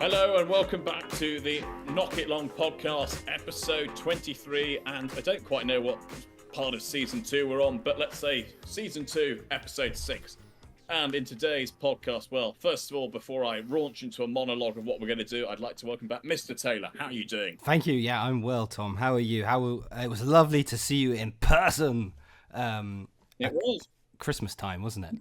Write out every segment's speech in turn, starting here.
Hello and welcome back to the Knock It Long podcast, episode 23. And I don't quite know what part of season 2 we're on, but let's say season 2, episode 6. And in today's podcast, well, first of all, before I launch into a monologue of what we're going to do, I'd like to welcome back Mr. Taylor. How are you doing? Thank you. Yeah, I'm well, Tom. How are you? It was lovely to see you in person. It was. Christmas time, wasn't it?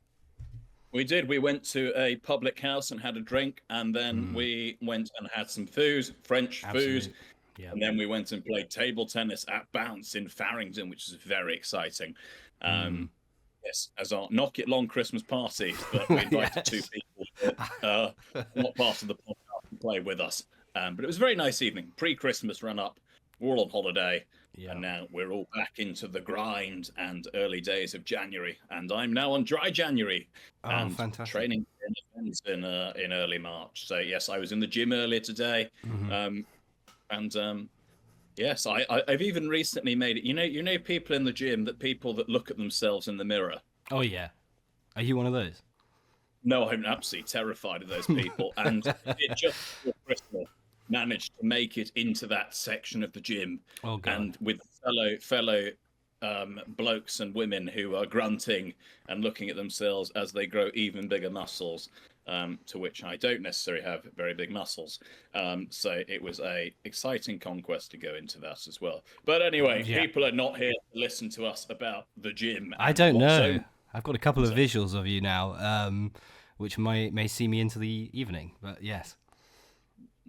We did. We went to a public house and had a drink, and then we went and had some food, French food. Yeah. And then we went and played table tennis at Bounce in Farringdon, which is very exciting. Yes, as our Knock It Long Christmas party, but we invited two people not part of the podcast to play with us. But it was a very nice evening, pre-Christmas run up. We're all on holiday, and now we're all back into the grind and early days of January. And I'm now on dry January and fantastic. Training in early March. So yes, I was in the gym earlier today, yes, I've even recently made it. You know, people in the gym, people that look at themselves in the mirror. Oh yeah, are you one of those? No, I'm absolutely terrified of those people. And it just before Christmas managed to make it into that section of the gym, and with fellow blokes and women who are grunting and looking at themselves as they grow even bigger muscles. To which I don't necessarily have very big muscles. So it was a exciting conquest to go into that as well. But anyway, people are not here to listen to us about the gym. I don't know. I've got a couple of visuals of you now, which may see me into the evening. But yes.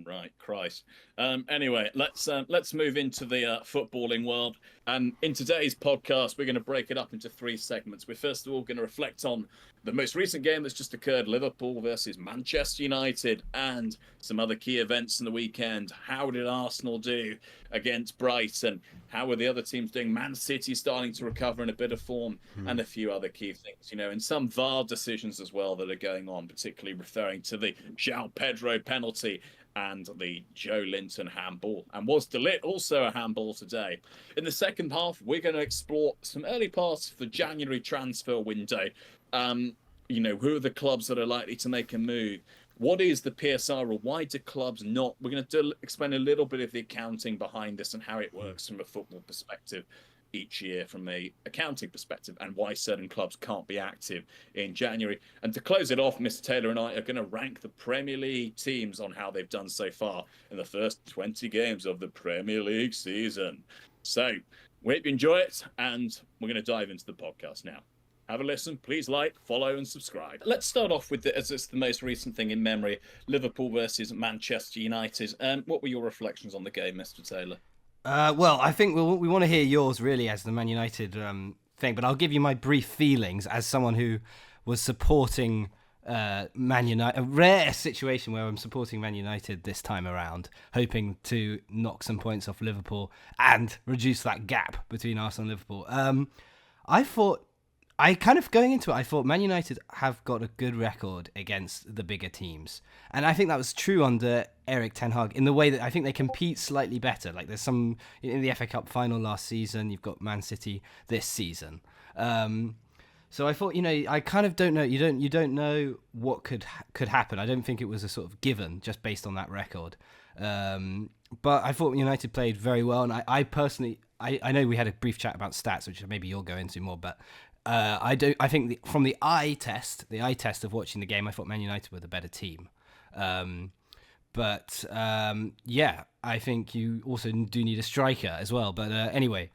Right, Christ. Anyway, let's move into the footballing world. And in today's podcast, we're going to break it up into 3 segments. We're first of all going to reflect on the most recent game that's just occurred, Liverpool versus Manchester United, and some other key events in the weekend. How did Arsenal do against Brighton? How were the other teams doing? Man City starting to recover in a bit of form, and a few other key things, and some VAR decisions as well that are going on, particularly referring to the João Pedro penalty and the Joe Linton handball. And was De Ligt also a handball today? In the second half, we're going to explore some early parts of the January transfer window. Who are the clubs that are likely to make a move? What is the PSR, or why do clubs not? We're going to explain a little bit of the accounting behind this and how it works from a football perspective each year from a accounting perspective, and why certain clubs can't be active in January. And to close it off, Mr. Taylor and I are going to rank the Premier League teams on how they've done so far in the first 20 games of the Premier League season. So we hope you enjoy it, and we're going to dive into the podcast now. Have a listen, please like, follow and subscribe. Let's start off with as it's the most recent thing in memory, Liverpool versus Manchester United. What were your reflections on the game, Mr. Taylor? Well, I think we want to hear yours really as the Man United thing, but I'll give you my brief feelings as someone who was supporting Man United. A rare situation where I'm supporting Man United this time around, hoping to knock some points off Liverpool and reduce that gap between Arsenal and Liverpool. I thought Man United have got a good record against the bigger teams. And I think that was true under Erik ten Hag in the way that I think they compete slightly better. Like there's some in the FA Cup final last season, you've got Man City this season. So I thought, I kind of don't know. You don't know what could happen. I don't think it was a sort of given just based on that record. But I thought United played very well. And I personally, I know we had a brief chat about stats, which maybe you'll go into more, but I think from the eye test of watching the game, I thought Man United were the better team. But I think you also do need a striker as well. But anyway,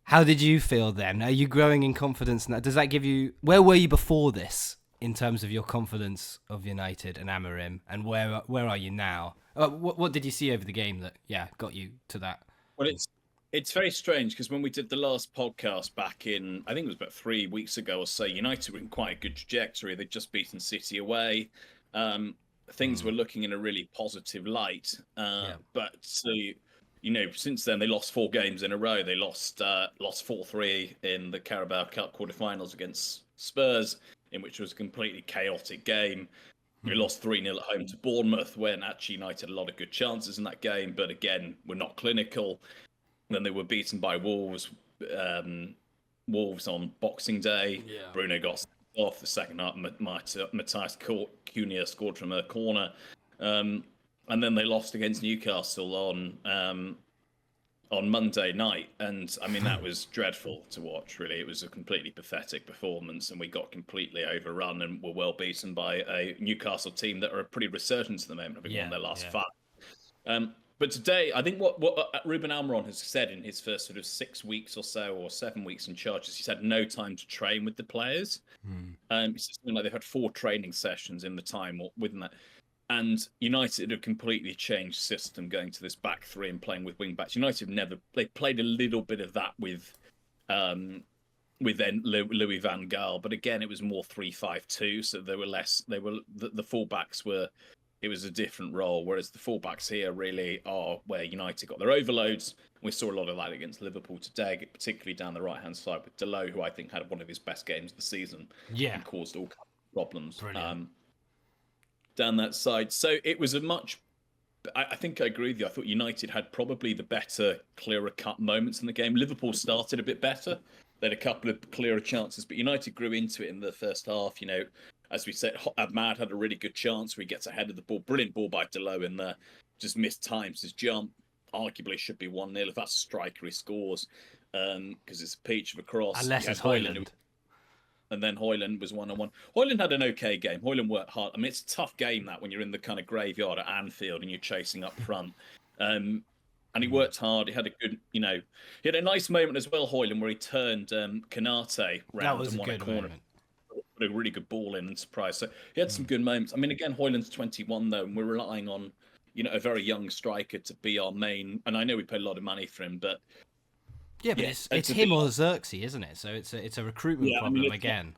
how did you feel then? Are you growing in confidence now? Does that give you... Where were you before this in terms of your confidence of United and Amorim? And where are you now? What did you see over the game that got you to that? Well, it's very strange because when we did the last podcast back in, I think it was about 3 weeks ago or so, United were in quite a good trajectory. They'd just beaten City away. Things were looking in a really positive light. But since then they lost 4 games in a row. They lost 4-3 in the Carabao Cup quarterfinals against Spurs, in which was a completely chaotic game. We lost 3-0 at home to Bournemouth, when actually United had a lot of good chances in that game, but again, were not clinical. Then they were beaten by Wolves. Wolves on Boxing Day. Yeah. Bruno got sent off the second half. Matthias Cunha scored from a corner. and then they lost against Newcastle on Monday night, and I mean that was dreadful to watch. Really, it was a completely pathetic performance, and we got completely overrun and were well beaten by a Newcastle team that are pretty resurgent at the moment, having won their last five. But today, I think what Ruben Almiron has said in his first sort of 6 weeks or so, or 7 weeks in charge, is he's had no time to train with the players. It's something like they've had 4 training sessions in the time within that. And United have completely changed system going to this back three and playing with wing backs. United they played a little bit of that with then Louis van Gaal, but again it was more 3-5-2, so the fullbacks were, it was a different role, whereas the fullbacks here really are where United got their overloads. We saw a lot of that against Liverpool today, particularly down the right hand side with Delot, who I think had one of his best games of the season and caused all kinds of problems. Down that side. So it was I think I agree with you. I thought United had probably the better, clearer cut moments in the game. Liverpool started a bit better. They had a couple of clearer chances, but United grew into it in the first half. As we said, Ahmad had a really good chance where he gets ahead of the ball. Brilliant ball by Delot in there. Just missed times. His jump arguably should be 1-0. If that's a striker, he scores because it's a peach of a cross. Unless it's Højlund. And then Højlund was 1-on-1. Højlund had an okay game. Højlund worked hard. I mean, it's a tough game that when you're in the kind of graveyard at Anfield and you're chasing up front. And he worked hard. He had a good, he had a nice moment as well, Højlund, where he turned Konate round and won a corner. Put a really good ball in and surprise. So he had some good moments. I mean, again, Højlund's 21 though, and we're relying on, a very young striker to be our main. And I know we paid a lot of money for him, but but it's him or Xerxes, isn't it? So it's a recruitment problem again.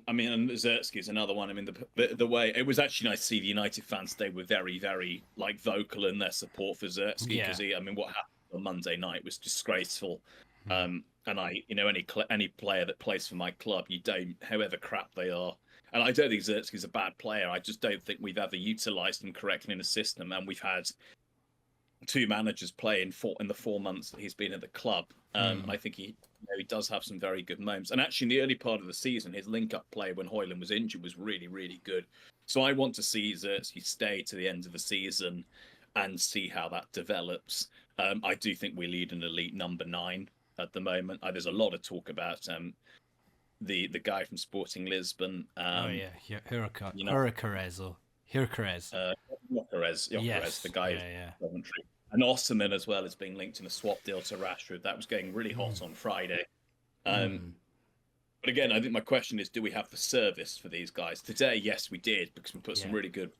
And Xerxes is another one. I mean, the way it was actually nice to see the United fans today were very, very vocal in their support for Xerxes because what happened on Monday night was disgraceful. And any player that plays for my club, however crap they are. And I don't think Xerxes is a bad player. I just don't think we've ever utilised him correctly in a system, and we've had 2 managers play in the 4 months that he's been at the club. I think he does have some very good moments. And actually, in the early part of the season, his link-up play when Højlund was injured was really, really good. So I want to see Xerxes stay to the end of the season and see how that develops. I do think we lead an elite number 9 at the moment. There's a lot of talk about the guy from Sporting Lisbon. Gyökeres. The guy Coventry. And Osimhen as well is being linked in a swap deal to Rashford. That was getting really hot on Friday. But again, I think my question is, do we have the service for these guys? Today, yes, we did, because we put some really good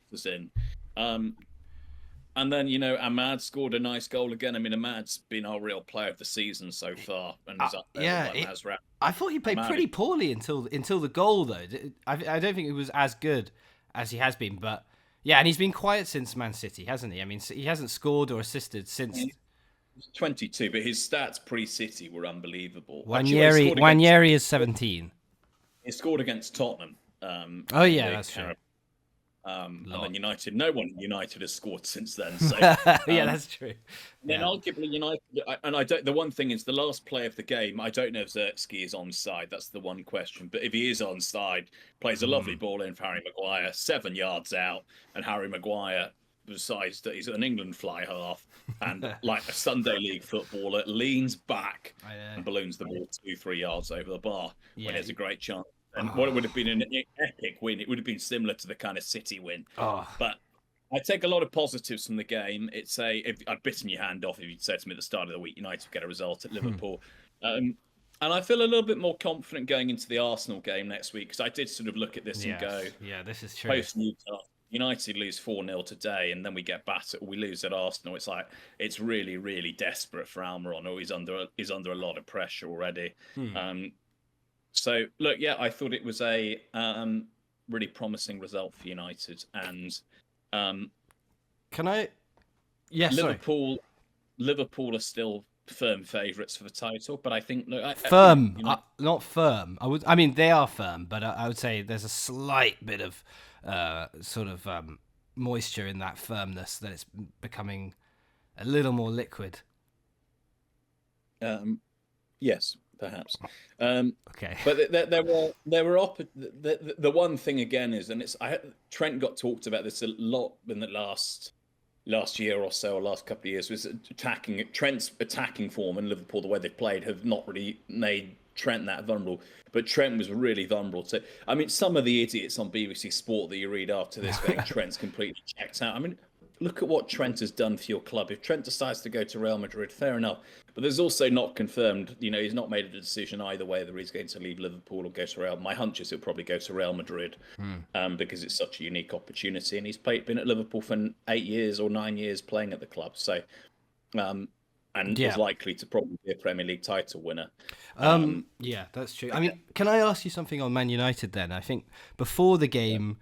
passes in. And then, Ahmad scored a nice goal again. I mean, Ahmad's been our real player of the season so far. And is up there with I thought he played pretty poorly until the goal, though. I don't think it was as good as he has been, but... Yeah, and he's been quiet since Man City, hasn't he? I mean, he hasn't scored or assisted since... He's 22, but his stats pre-City were unbelievable. Wanyeri is 17. He scored against Tottenham. That's true. And then United, no one United has scored since then. So, that's true. Then arguably United, and I don't. The one thing is the last play of the game. I don't know if Xerxes is onside. That's the one question. But if he is onside, plays a lovely ball in for Harry Maguire, 7 yards out, and Harry Maguire decides that he's an England fly half and like a Sunday League footballer leans back and balloons the ball 2-3 yards over the bar when there's a great chance. And what it would have been an epic win. It would have been similar to the kind of City win. But I take a lot of positives from the game. I'd bitten your hand off if you'd said to me at the start of the week, United would get a result at Liverpool. And I feel a little bit more confident going into the Arsenal game next week, because I did sort of look at this and go, this is true. Post Newcastle, United lose 4-0 today, and then we get battered. We lose at Arsenal. It's like it's really, really desperate for Almiron, or he's under a lot of pressure already. So, look, I thought it was a really promising result for United. And can I? Liverpool are still firm favourites for the title, but I think firm, not firm. They are firm, but I would say there's a slight bit of moisture in that firmness, that it's becoming a little more liquid. Yes. perhaps. Okay. But there were the one thing again is, and Trent got talked about this a lot in the last year or so, or last couple of years, was Trent's attacking form in Liverpool. The way they've played have not really made Trent that vulnerable, but Trent was really vulnerable. So I mean, some of the idiots on BBC Sport that you read after this going, Trent's completely checked out. I mean, look at what Trent has done for your club. If Trent decides to go to Real Madrid, fair enough. But there's also not confirmed, he's not made a decision either way whether he's going to leave Liverpool or go to Real. My hunch is he'll probably go to Real Madrid because it's such a unique opportunity. And he's been at Liverpool for 8 years or 9 years playing at the club. So, is likely to probably be a Premier League title winner. Yeah, that's true. I mean, can I ask you something on Man United then? I think before the game,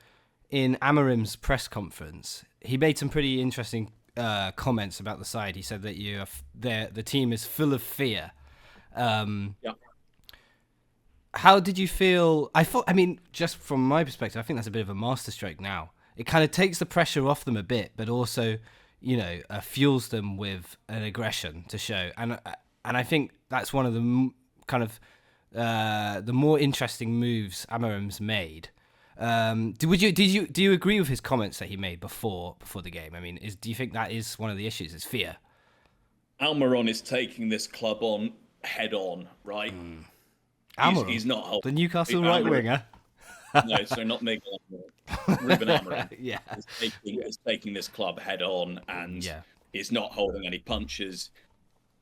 in Amorim's press conference, he made some pretty interesting comments about the side. He said that the team is full of fear. How did you feel? I mean, just from my perspective, I think that's a bit of a masterstroke now. It kind of takes the pressure off them a bit, but also, fuels them with an aggression to show. And I think that's one of the kind of the more interesting moves Amorim's made. Do you agree with his comments that he made before the game? I mean, do you think that is one of the issues? Is fear? Almiron is taking this club on head on, right? Almiron, he's not the Newcastle right winger. No, so not Miguel Almiron. Ruben Almiron. Yeah, is taking this club head on, and he's not holding any punches.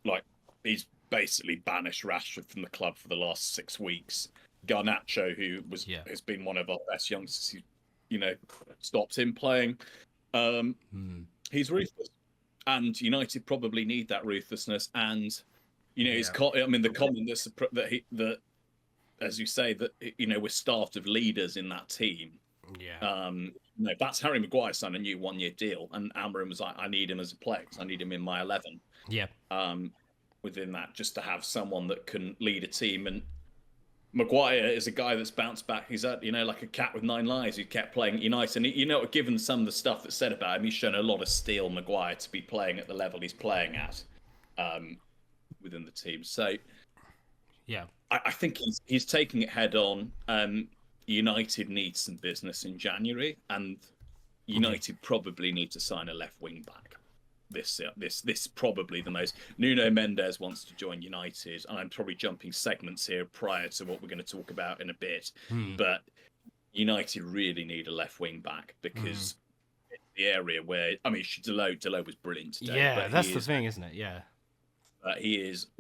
Like, he's basically banished Rashford from the club for the last 6 weeks. Garnacho, who has been one of our best youngsters, stopped him playing. He's ruthless, and United probably need that ruthlessness. And the comment that as you say, that we're starved of leaders in that team. That's Harry Maguire signed a new 1-year deal, and Almiron was like, I need him as a player, I need him in my 11. Within that, just to have someone that can lead a team. And Maguire is a guy that's bounced back. He's like a cat with 9 lives who kept playing at United. And given some of the stuff that's said about him, he's shown a lot of steel, Maguire, to be playing at the level he's playing at within the team. So I think he's taking it head on. United needs some business in January, and United probably need to sign a left wing back. This probably the most. Nuno Mendes wants to join United, and I'm probably jumping segments here prior to what we're going to talk about in a bit. But United really need a left wing back, because it's the area where Delot was brilliant today. Yeah, that's the thing, isn't it? Yeah,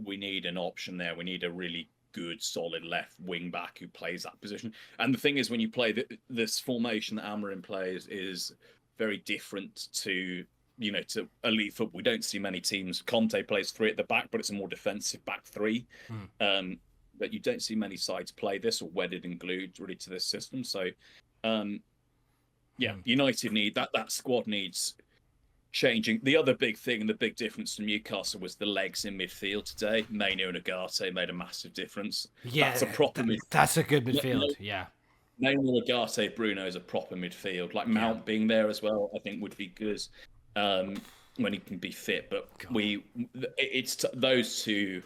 we need an option there. We need a really good, solid left wing back who plays that position. And the thing is, when you play this formation that Almiron plays is very different to elite football. We don't see many teams. Conte plays 3 at the back, but it's a more defensive back 3. But you don't see many sides play this or wedded and glued really to this system. So, United need that squad needs changing. The other big thing and the big difference from Newcastle was the legs in midfield today. Mainoo and Ugarte made a massive difference. Yeah, that's a proper that's a good midfield. Mainoo, Ugarte, Bruno is a proper midfield. Like Mount being there as well, I think would be good. When he can be fit, but it's those two.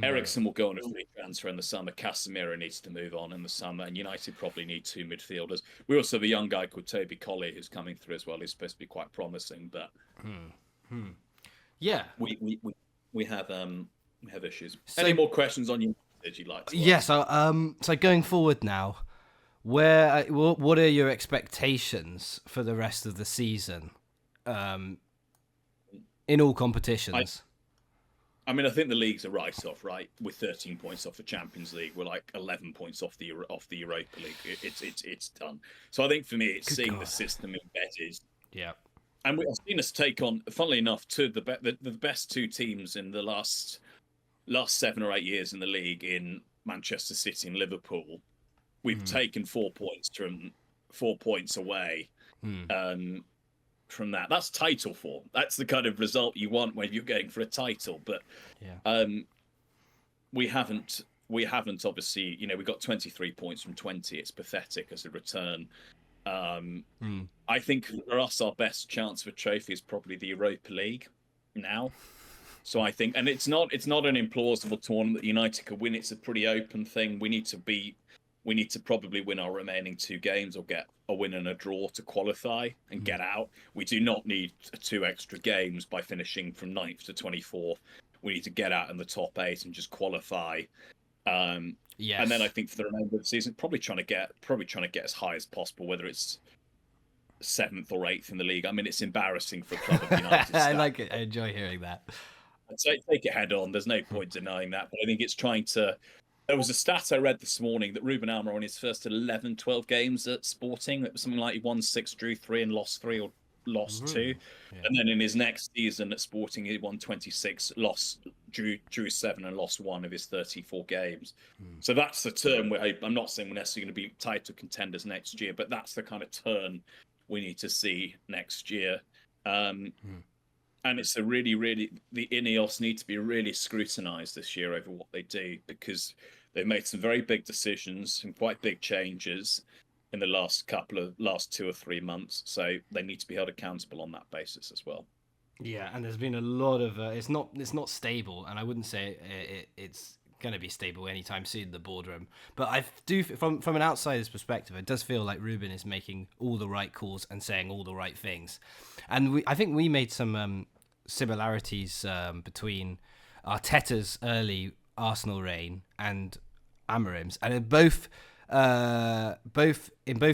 Eriksen will go on a free transfer in the summer. Casemiro needs to move on in the summer, and United probably need 2 midfielders. We also have a young guy called Toby Colley who's coming through as well. He's supposed to be quite promising, but we have issues. So, any more questions on United you'd like to ask? So going forward now, what are your expectations for the rest of the season? In all competitions. I think the league's a write-off, right? We're 13 points off the Champions League. We're like 11 points off the Europa League. It's done. So I think for me, it's seeing the system embedded. Yeah. And we've seen us take on, funnily enough, the best 2 teams in the last 7 or 8 years in the league, in Manchester City and Liverpool. We've taken 4 points away. From that. That's title form. That's the kind of result you want when you're going for a title. But we haven't obviously, we got 23 points from 20. It's pathetic as a return. I think for us, our best chance for a trophy is probably the Europa League now. So I think, and it's not an implausible tournament that United could win. It's a pretty open thing. We need to probably win our remaining 2 games or get a win and a draw to qualify and get out. We do not need 2 extra games by finishing from 9th to 24th. We need to get out in the top 8 and just qualify. Yes. And then I think for the remainder of the season, probably trying to get as high as possible, whether it's 7th or 8th in the league. I mean, it's embarrassing for a club of United. I like it. I enjoy hearing that. I'd say take it head on. There's no point denying that. But I think it's trying to. There was a stat I read this morning that Ruben Almiron, his first 11, 12 games at Sporting, it was something like he won 6, drew 3, and lost 3 or lost 2. Yeah. And then in his next season at Sporting, he won 26, drew 7, and lost 1 of his 34 games. So that's the turn where I'm not saying we're necessarily going to be title contenders next year, but that's the kind of turn we need to see next year. And it's a really, really, the Ineos need to be really scrutinised this year over what they do, because they've made some very big decisions, some quite big changes in the last 2 or 3 months. So they need to be held accountable on that basis as well. Yeah, and there's been a lot of it's not stable, and I wouldn't say it's going to be stable anytime soon, the boardroom. But I do, from an outsider's perspective, it does feel like Ruben is making all the right calls and saying all the right things. And I think we made some similarities between Arteta's early Arsenal reign and Amorim's, and in both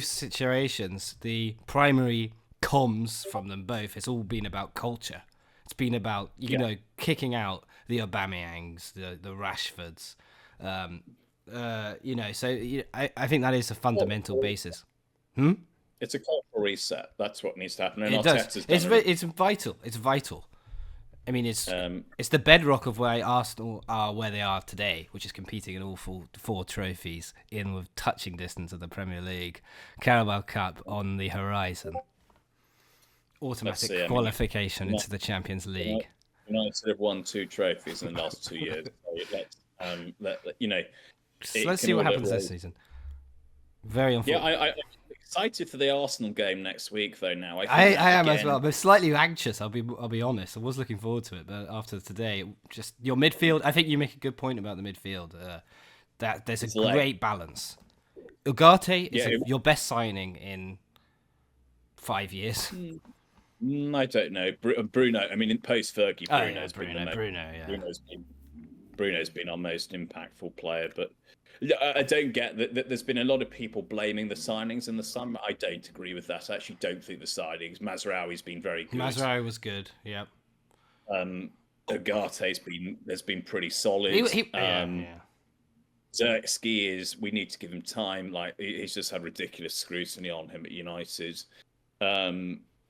situations, the primary comms from them both, it's all been about culture. It's been about kicking out the Aubameyangs, the Rashfords, So I think that is a fundamental basis. It's a cultural reset. That's what needs to happen. And it does. It's vital. It's vital. I mean, it's the bedrock of why Arsenal are where they are today, which is competing in all 4 trophies in with touching distance of the Premier League, Carabao Cup on the horizon, automatic qualification into the Champions League. United have won 2 trophies in the last 2 years. So let's see what happens this season. Very unfortunate. Yeah, I'm excited for the Arsenal game next week, though. Now I am as well. I'm slightly anxious. I'll be honest. I was looking forward to it, but after today, just your midfield. I think you make a good point about the midfield. That there's a great balance. Ugarte is your best signing in 5 years. I don't know. Bruno. I mean, in post Fergie, Bruno's been our most impactful player, but I don't get that. There's been a lot of people blaming the signings in the summer. I don't agree with that. I actually don't think the signings. Mazraoui's been very good. Mazraoui was good. Yep. Ugarte's been pretty solid. Zirkzee is. We need to give him time. Like, he's just had ridiculous scrutiny on him at United.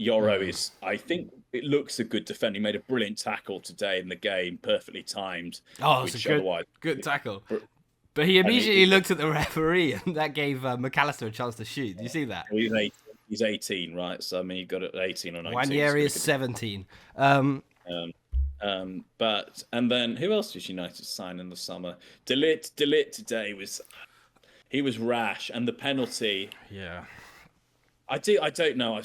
Yoro is. I think it looks a good defender. He made a brilliant tackle today in the game, perfectly timed. Oh, it's a good tackle. But he immediately looked at the referee, and that gave McAllister a chance to shoot. Do you see that? He's 18, right? So I mean, you got it 18 or 19. Wanyeri is 17. But then who else did United sign in the summer? De Ligt today was rash, and the penalty. Yeah. I don't know.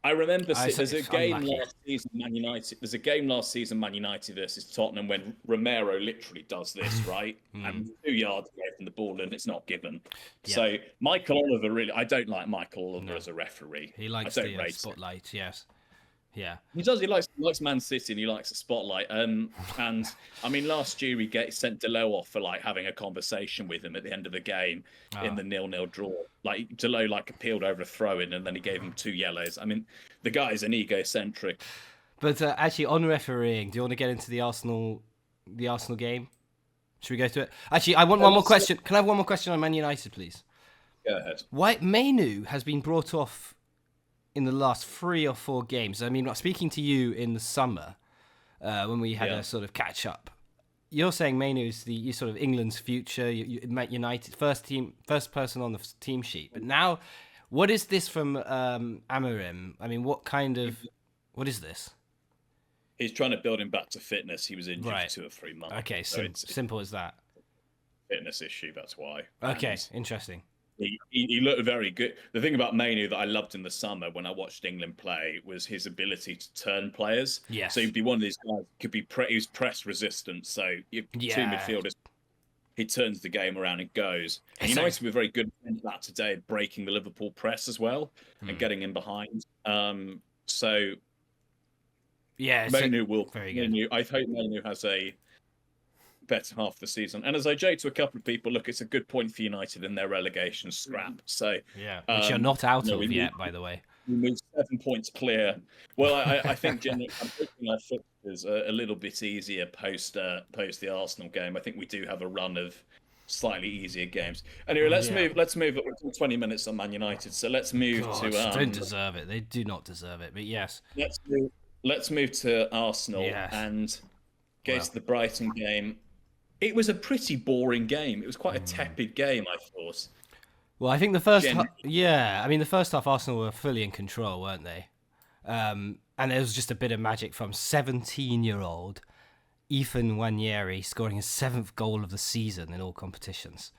I remember there's a game last season, Man United. There's a game last season, Man United versus Tottenham, when Romero literally does this, right? And 2 yards away from the ball, and it's not given. Yeah. So Michael Oliver, I don't like Michael Oliver as a referee. He likes the spotlight, yes. Yeah, he does. He likes Man City, and he likes the spotlight. And I mean, last year he sent Delot off for having a conversation with him at the end of the game in the 0-0 draw. Delot appealed over a throw-in, and then he gave him 2 yellows. I mean, the guy's an egocentric. But actually, on refereeing, do you want to get into the Arsenal game? Should we go to it? Actually, I want one more question. Can I have one more question on Man United, please? Go ahead. Why Mainu has been brought off in the last 3 or 4 games? I mean, speaking to you in the summer, when we had a sort of catch up, you're saying Mainu is the sort of England's future. United first person on the team sheet. But now, what is this from Amorim? I mean, what is this? He's trying to build him back to fitness. He was injured for 2 or 3 months. Okay, so simple as that. Fitness issue. That's why. Okay, interesting. He looked very good. The thing about Mainu that I loved in the summer when I watched England play was his ability to turn players. Yes. So he'd be one of these guys could be he was press resistant. So you two Yeah. midfielders, he turns the game around and goes. And United were very good at that today, breaking the Liverpool press as well and getting in behind. So yeah, Mainu will very good. I hope Mainu has a better half of the season. And as I joked to a couple of people, look, it's a good point for United in their relegation scrap. So yeah, which you're not out of yet, by the way. We moved 7 points clear. Well, I think generally, I'm hoping our fixtures are a little bit easier post the Arsenal game. I think we do have a run of slightly easier games. Anyway, let's move. Let's move. We're 20 minutes on Man United, so let's move to. Don't deserve it. They do not deserve it. But yes. Let's move to Arsenal and go to the Brighton game. It was a pretty boring game. It was quite a tepid game, I thought. Well, I think the first the first half Arsenal were fully in control, weren't they? And there was just a bit of magic from 17-year-old Ethan Nwaneri scoring his 7th goal of the season in all competitions.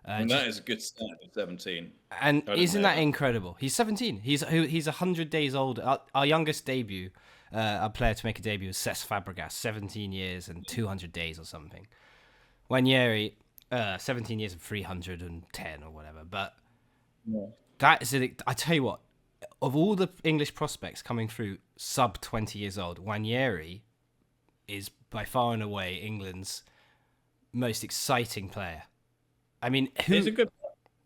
And that is a good start at 17. And isn't that incredible? He's 17. He's 100 days old. Our youngest debut, our player to make a debut, was Cesc Fabregas, 17 years and 200 days or something. Nwaneri, 17 years and 310 or whatever. But that is it. I tell you what, of all the English prospects coming through sub 20 years old, Nwaneri is by far and away England's most exciting player. I mean, he's a good.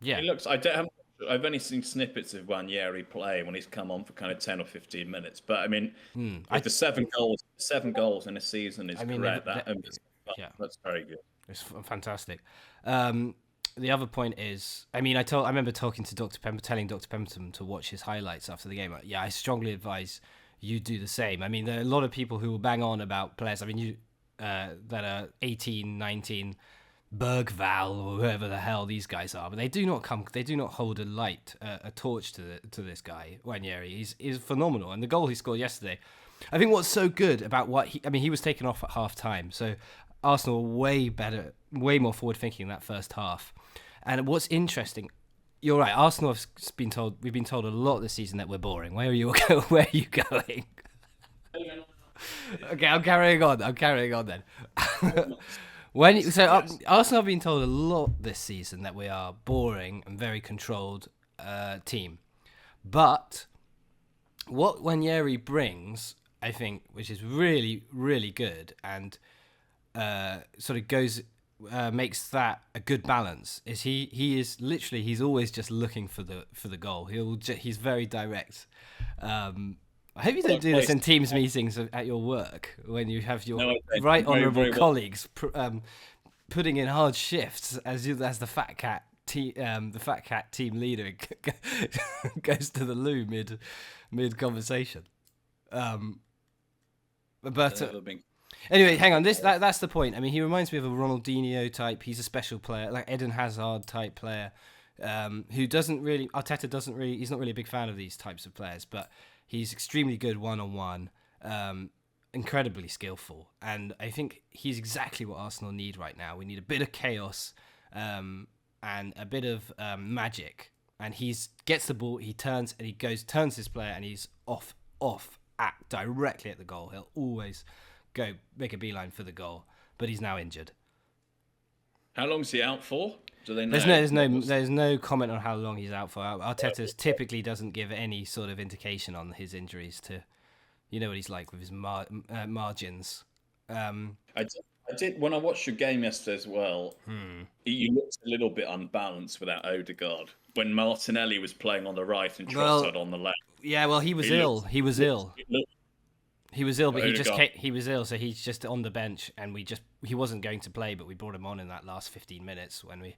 Yeah, he looks. I've only seen snippets of Nwaneri play when he's come on for kind of 10 or 15 minutes. But I mean, the 7 goals in a season is correct. That's very good. It's fantastic. The other point is, I mean, I remember talking to telling Dr. Pemberton to watch his highlights after the game. Yeah, I strongly advise you do the same. I mean, there are a lot of people who will bang on about players. I mean, that are 18, 19, Bergval or whoever the hell these guys are, but they do not hold a torch to this guy Nwaneri. He's phenomenal, and the goal he scored yesterday. I think what's so good about he was taken off at half time, so Arsenal were way better, way more forward thinking in that first half. And what's interesting, you're right. Arsenal we've been told a lot this season that we're boring. Where are you going? Okay, I'm carrying on then. Arsenal have been told a lot this season that we are boring and very controlled team. But what Nwaneri brings, I think, which is really, really good and sort of makes that a good balance, is he's always just looking for the goal. He's very direct. I hope you don't do this in Teams meetings at your work when you have your right honourable colleagues putting in hard shifts as the Fat Cat team leader goes to the loo mid conversation. Anyway, hang on. That's the point. I mean, he reminds me of a Ronaldinho type. He's a special player, like Eden Hazard type player, who Arteta doesn't really. He's not really a big fan of these types of players, but he's extremely good one-on-one, incredibly skillful, and I think he's exactly what Arsenal need right now. We need a bit of chaos and a bit of magic. And he gets the ball, he turns his player, and he's off directly at the goal. He'll always go make a beeline for the goal, but he's now injured. How long is he out for? Do they know? There's no comment on how long he's out for. Arteta typically doesn't give any sort of indication on his injuries. You know what he's like with his margins. I did when I watched your game yesterday as well. You looked a little bit unbalanced without Odegaard when Martinelli was playing on the right and Trossard on the left. Yeah, well, he was ill. He was ill, but he was ill, so he's just on the bench, and he wasn't going to play, but we brought him on in that last 15 minutes when it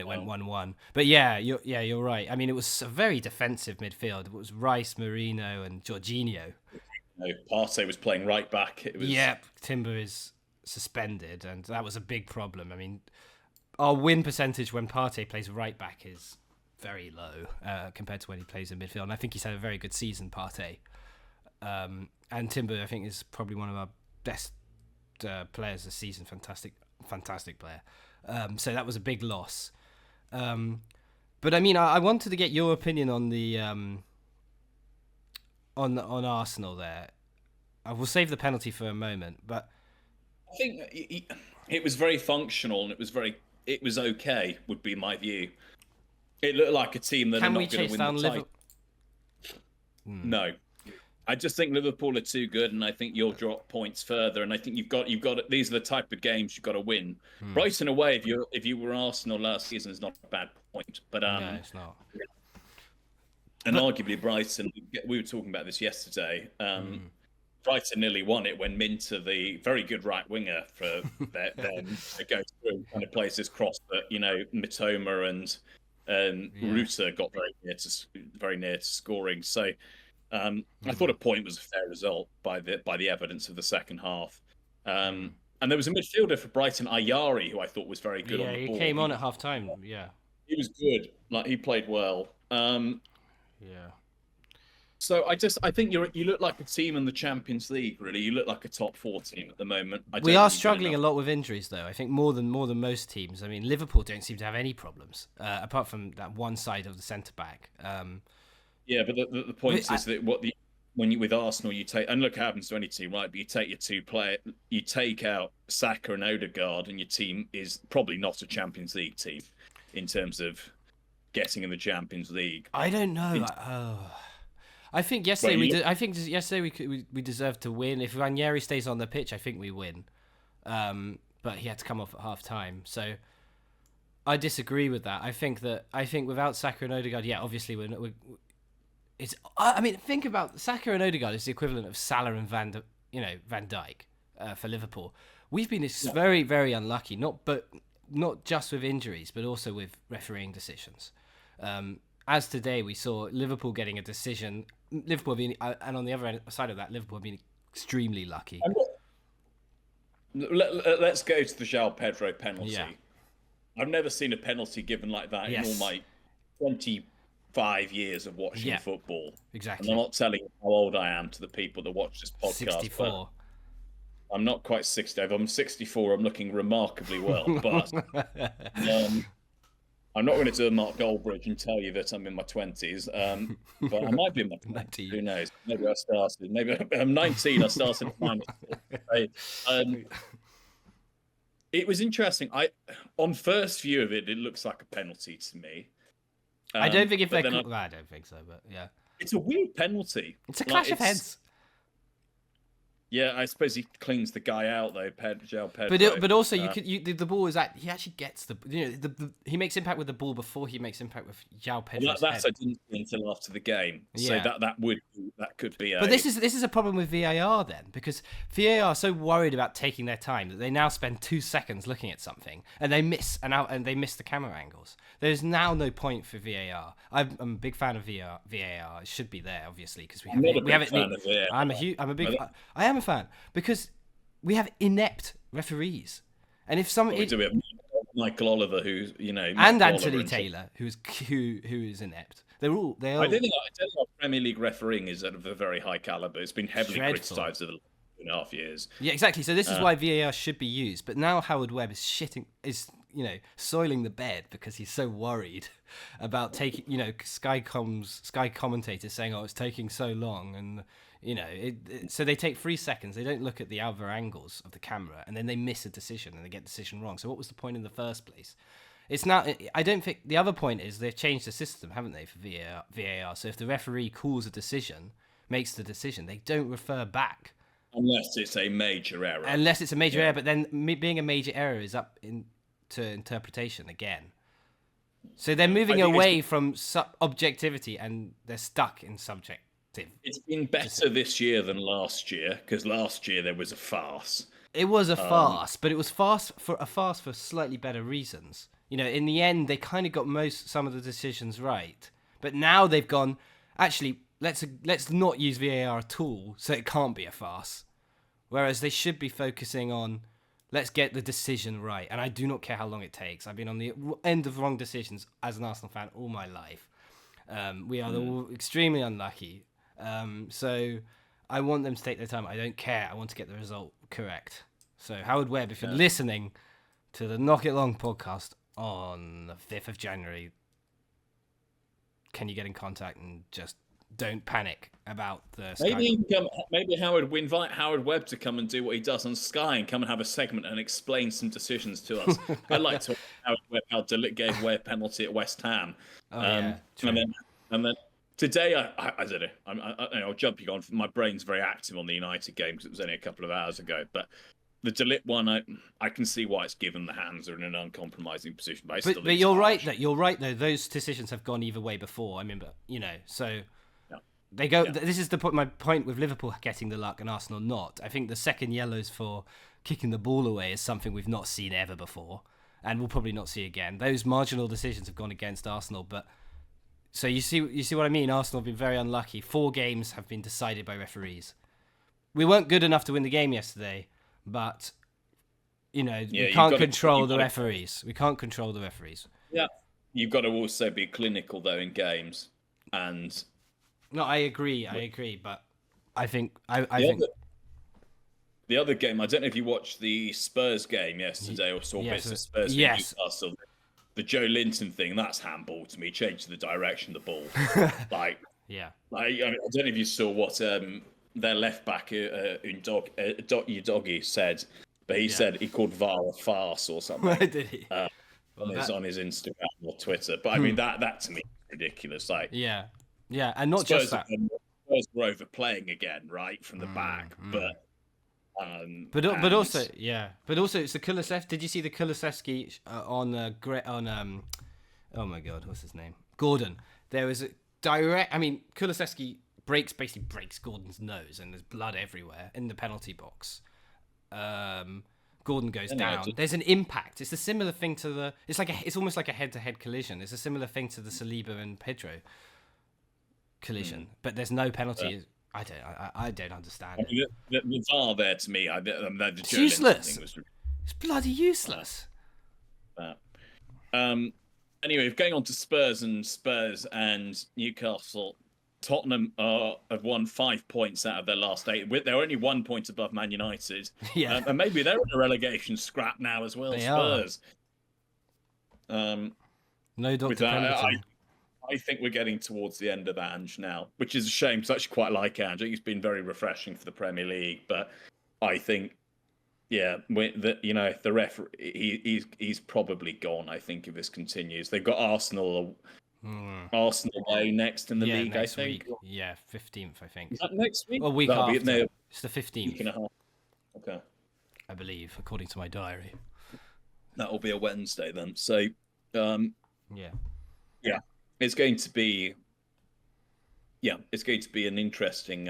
went 1-1. But you're right. I mean, it was a very defensive midfield. It was Rice, Merino, and Jorginho. Partey was playing right back. Timber is suspended, and that was a big problem. I mean, our win percentage when Partey plays right back is very low compared to when he plays in midfield, and I think he's had a very good season, Partey. And Timber, I think, is probably one of our best players this season. Fantastic player. So that was a big loss. But I mean, I wanted to get your opinion on the on Arsenal there. I will save the penalty for a moment, but I think it was very functional and it was okay. Would be my view. It looked like a team that are can we not going to chase win down the title. Liverpool? No, I just think Liverpool are too good, and I think you'll drop points further. And I think you've got these are the type of games you've got to win. Brighton away, if you were Arsenal last season, is not a bad point, but No, it's not. and arguably Brighton, we were talking about this yesterday. Brighton nearly won it when Minter, the very good right winger for them, goes through and plays this cross that Mitoma and Ruta got very near to scoring. So I thought a point was a fair result by the evidence of the second half. And there was a midfielder for Brighton, Ayari, who I thought was very good on the ball. He came on at half time. Yeah, he was good. Like, he played well. Yeah. So I think you look like a team in the Champions League. Really, you look like a top 4 team at the moment. We are struggling a lot with injuries, though. I think more than most teams. I mean, Liverpool don't seem to have any problems apart from that one side of the centre back. Yeah, but the point is that with Arsenal, you take, and look, it happens to any team, right? But you take your 2 players, you take out Saka and Odegaard, and your team is probably not a Champions League team in terms of getting in the Champions League. I don't know. I think yesterday we deserved to win. If Ranieri stays on the pitch, I think we win. But he had to come off at half time, so I disagree with that. I think without Saka and Odegaard, yeah, obviously it's. I mean, think about Saka and Odegaard is the equivalent of Salah and Van Dijk for Liverpool. We've been very, very unlucky, not just with injuries, but also with refereeing decisions. As today, we saw Liverpool getting a decision. Liverpool being, and on the other side of that, Liverpool being extremely lucky. Let's go to the João Pedro penalty. Yeah. I've never seen a penalty given like that in all my 25 years of watching football. Exactly. And I'm not telling you how old I am to the people that watch this podcast. 64. I'm not quite 60. If I'm 64, I'm looking remarkably well. But I'm not going to do a Mark Goldbridge and tell you that I'm in my 20s. But I might be in my 20s. Who knows? Maybe I started. Maybe I'm 19. I started at -4. It was interesting. On first view of it, it looks like a penalty to me. I don't think I don't think so, but yeah. It's a weird penalty. It's a clash of heads. Yeah, I suppose he cleans the guy out though, João Pedro. But also the ball is he actually gets he makes impact with the ball before he makes impact with João Pedro's head. I didn't see until after the game. So that could be. But this is a problem with VAR then, because VAR are so worried about taking their time that they now spend 2 seconds looking at something and they miss they miss the camera angles. There's now no point for VAR. I'm a big fan of VAR. It should be there obviously because I'm a fan because we have inept rereferees, and if some we have Michael Oliver, who's and Anthony Taylor, who is inept. They all. I don't think our Premier League refereeing is of a very high caliber. It's been heavily criticised over the 2.5 years. Yeah, exactly. So this is why VAR should be used. But now Howard Webb is soiling the bed because he's so worried about taking. Sky commentators saying, "Oh, it's taking so long," and. So they take 3 seconds. They don't look at the other angles of the camera, and then they miss a decision and they get the decision wrong. So what was the point in the first place? It's now. I don't think the other point is they've changed the system, haven't they, for VAR? So if the referee calls a decision, makes the decision, they don't refer back unless it's a major error. Error, but then being a major error is up to interpretation again. So they're moving away from objectivity and they're stuck in subject. It's been better this year than last year because last year there was a farce. It was a farce, but it was a farce for slightly better reasons. In the end, they kind of got some of the decisions right, but now they've gone. Actually, let's not use VAR at all, so it can't be a farce. Whereas they should be focusing on let's get the decision right, and I do not care how long it takes. I've been on the end of wrong decisions as an Arsenal fan all my life. We are extremely unlucky. So I want them to take their time. I don't care. I want to get the result correct. So Howard Webb, if you're listening to the Knock It Long podcast on the 5th of January, can you get in contact and just don't panic about the Sky. Maybe we invite Howard Webb to come and do what he does on Sky and come and have a segment and explain some decisions to us. I'd like to Howard Webb how De Ligt gave away a penalty at West Ham. And then today I don't know. I'll jump you on. My brain's very active on the United game because it was only a couple of hours ago, but. The De Ligt one, I can see why it's given. The hands are in an uncompromising position, but you're right though. Those decisions have gone either way before. I mean, but so they go. Yeah. This is my point with Liverpool getting the luck and Arsenal not. I think the second yellows for kicking the ball away is something we've not seen ever before, and we'll probably not see again. Those marginal decisions have gone against Arsenal, but so you see what I mean. Arsenal have been very unlucky. 4 games have been decided by referees. We weren't good enough to win the game yesterday. But, we can't control the referees. We can't control the referees. Yeah. You've got to also be clinical, though, in games. And no, I agree. But I think... The other game, I don't know if you watched the Spurs game yesterday or saw bits of Spurs against Newcastle. The Joe Linton thing, that's handball to me. Changed the direction of the ball. I don't know if you saw what... their left back, Udogie said, but he said he called VAR a farce or something. Did he? On his Instagram or Twitter. But I mean, that to me is ridiculous. Like, yeah, and not Spurs just that. Spurs were overplaying again, right from the back, but also it's the Kulusevski. Did you see the Kulusevski on oh my God, what's his name? Gordon. There was a direct. I mean, Kulusevski basically breaks Gordon's nose and there's blood everywhere in the penalty box. Gordon goes down. There's an impact. It's a similar thing to it's almost like a head-to-head collision. It's a similar thing to the Saliba and Pedro collision, but there's no penalty. Yeah. I don't understand. I mean, the VAR there to me, it's useless. It's bloody useless. Anyway, going on to Spurs and Newcastle. Tottenham have won 5 points out of their last 8. They're only 1 point above Man United. Yeah. And maybe they're in a relegation scrap now as well, they Spurs. No Dr. Pemberton. I think we're getting towards the end of Ange now, which is a shame because I actually quite like Ange. He's been very refreshing for the Premier League, but I think, the referee, he's probably gone, I think, if this continues. They've got Arsenal away next in the league, I think. Week. Yeah, 15th, I think. Is that next week? Well, week after. It's the 15th. Week and a half. Okay. I believe, according to my diary. That'll be a Wednesday then. So, yeah. It's going to be an interesting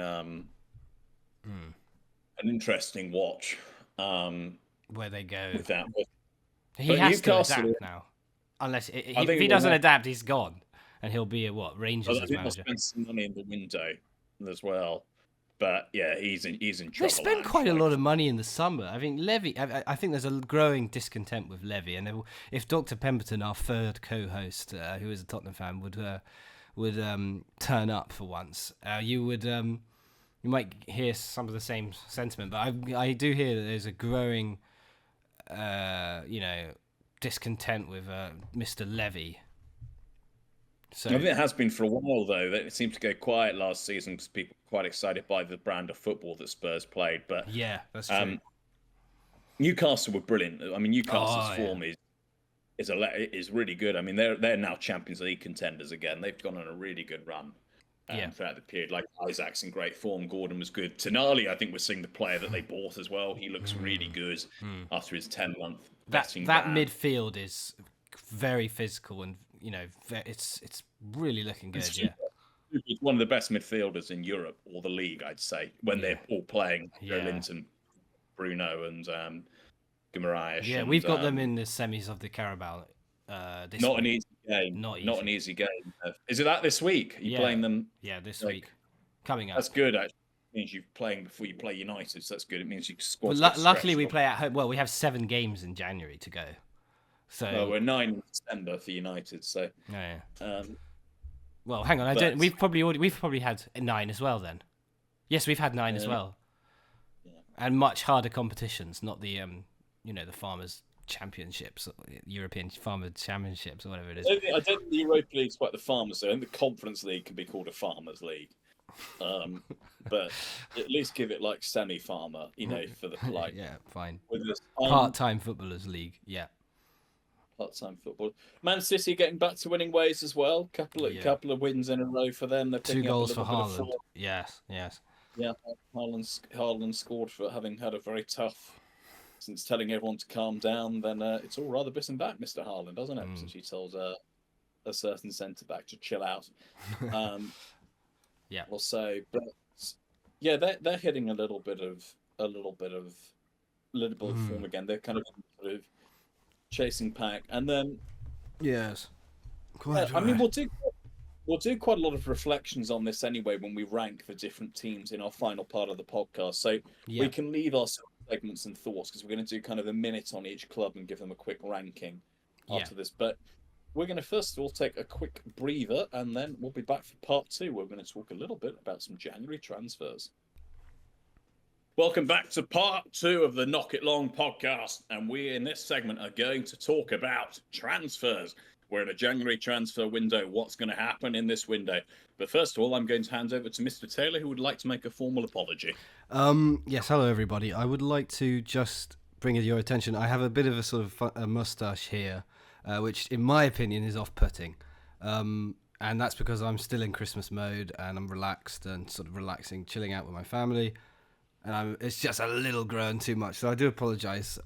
watch. Where they go. With that. He has to adapt now. Unless if he doesn't adapt, he's gone, and he'll be a Rangers manager. He'll spend some money in the window as well, but yeah, he's in trouble. They spent quite a lot of money in the summer. I mean, Levy. I think there's a growing discontent with Levy, and if Dr. Pemberton, our third co-host, who is a Tottenham fan, would turn up for once, you might hear some of the same sentiment. But I do hear that there's a growing, discontent with Mr. Levy. So I think it has been for a while, though. That it seemed to go quiet last season because people were quite excited by the brand of football that Spurs played. But yeah, that's true. Newcastle were brilliant. I mean, Newcastle's form is really good. I mean, they're now Champions League contenders again. They've gone on a really good run throughout the period. Like Isaac's in great form. Gordon was good. Tonali, I think we're seeing the player that they bought as well. He looks really good after his 10-month. That midfield is very physical and it's really looking good. It's one of the best midfielders in Europe or the league, I'd say, when they're all playing. Joe Linton, Bruno, and Guimaraes. Yeah, we've got them in the semis of the Carabao. Not an easy game. Not an easy game. Is it that this week? Are you playing them? Yeah, this week. Coming up. That's good, actually. It means you're playing before you play United, so that's good. It means you can score. Luckily, we play at home. Well, we have 7 games in January to go. So we're 9 in December for United. So well, hang on. We've probably had 9 as well. Then, yes, we've had 9 as well, and much harder competitions. Not the the Farmers championships, European Farmer Championships, or whatever it is. I don't think the Europa League's quite the Farmers League. I think the Conference League can be called a Farmers League. But at least give it like semi-farmer, for the like. Yeah, fine. With this Part-time footballers league, yeah. Part-time football. Man City getting back to winning ways as well. Couple of wins in a row for them. They're 2 picking goals up a for little bit of Haaland. form. Yes. Yeah, Haaland scored for having had a very tough. Since telling everyone to calm down, then it's all rather bitten back, Mr. Haaland, doesn't it? Since he told a certain centre back to chill out. Yeah. Or so, but yeah, they're hitting a little bit of form again. They're kind of sort of chasing pack, and then yes, I mean, we'll do quite a lot of reflections on this anyway when we rank the different teams in our final part of the podcast. So we can leave our segments and thoughts because we're going to do kind of a minute on each club and give them a quick ranking after this. But we're going to first of all take a quick breather, and then we'll be back for part 2. We're going to talk a little bit about some January transfers. Welcome back to part 2 of the Knock It Long podcast, and we in this segment are going to talk about transfers. We're in a January transfer window. What's going to happen in this window? But first of all, I'm going to hand over to Mr. Taylor, who would like to make a formal apology. Yes, hello everybody. I would like to just bring your attention. I have a bit of a sort of a moustache here, which in my opinion is off-putting. And that's because I'm still in Christmas mode and I'm relaxed and sort of relaxing, chilling out with my family. And it's just a little grown too much. So I do apologise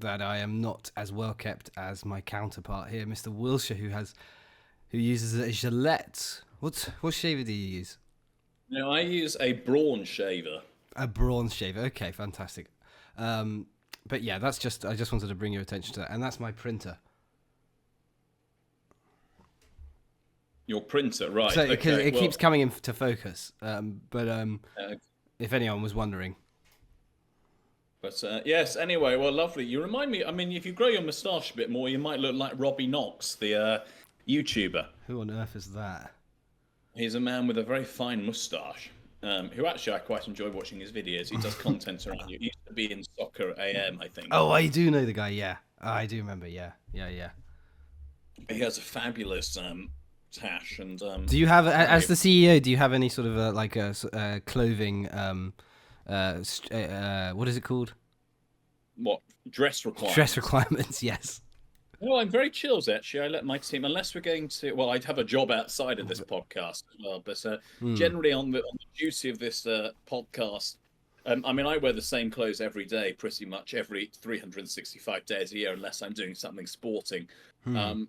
that I am not as well kept as my counterpart here, Mr. Wilshire, who uses a Gillette. What shaver do you use? No, I use a brawn shaver. A bronze shaver. Okay, fantastic. But yeah, I just wanted to bring your attention to that, and that's my printer. Your printer, right? So it keeps coming into focus. If anyone was wondering. But yes, anyway, well, lovely. You remind me, I mean, if you grow your moustache a bit more, you might look like Robbie Knox, the YouTuber. Who on earth is that? He's a man with a very fine moustache, who actually I quite enjoy watching his videos. He does content around you. He used to be in Soccer AM, I think. Oh, I do know the guy, yeah. I do remember, yeah. He has a fabulous tash. And do you have, as the CEO, do you have any sort of like a clothing... what is it called? What? Dress requirements? Dress requirements, yes. No, I'm very chilled, actually. I let my team, unless we're going to, well, I'd have a job outside of this podcast as well, but generally on the duty of this podcast, I mean, I wear the same clothes every day, pretty much every 365 days a year, unless I'm doing something sporting. And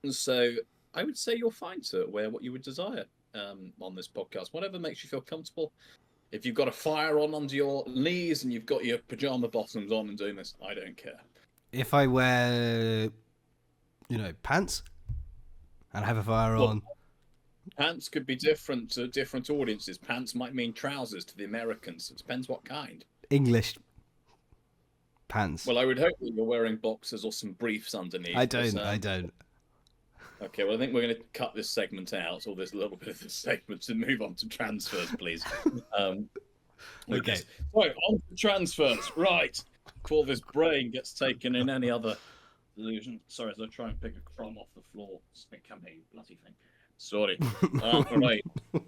so I would say you're fine to wear what you would desire on this podcast, whatever makes you feel comfortable. If you've got a fire on under your knees and you've got your pajama bottoms on and doing this, I don't care. If I wear, pants and have a fire on. Pants could be different to different audiences. Pants might mean trousers to the Americans. It depends what kind. English pants. Well, I would hope that you're wearing boxers or some briefs underneath. I don't. Okay, well, I think we're going to cut this segment out, or this little bit of this segment, and move on to transfers, please. Okay. So, on to transfers. Right. Before this brain gets taken in any other illusion. Sorry, as I try and pick a crumb off the floor. Come here, you bloody thing. Sorry. Right.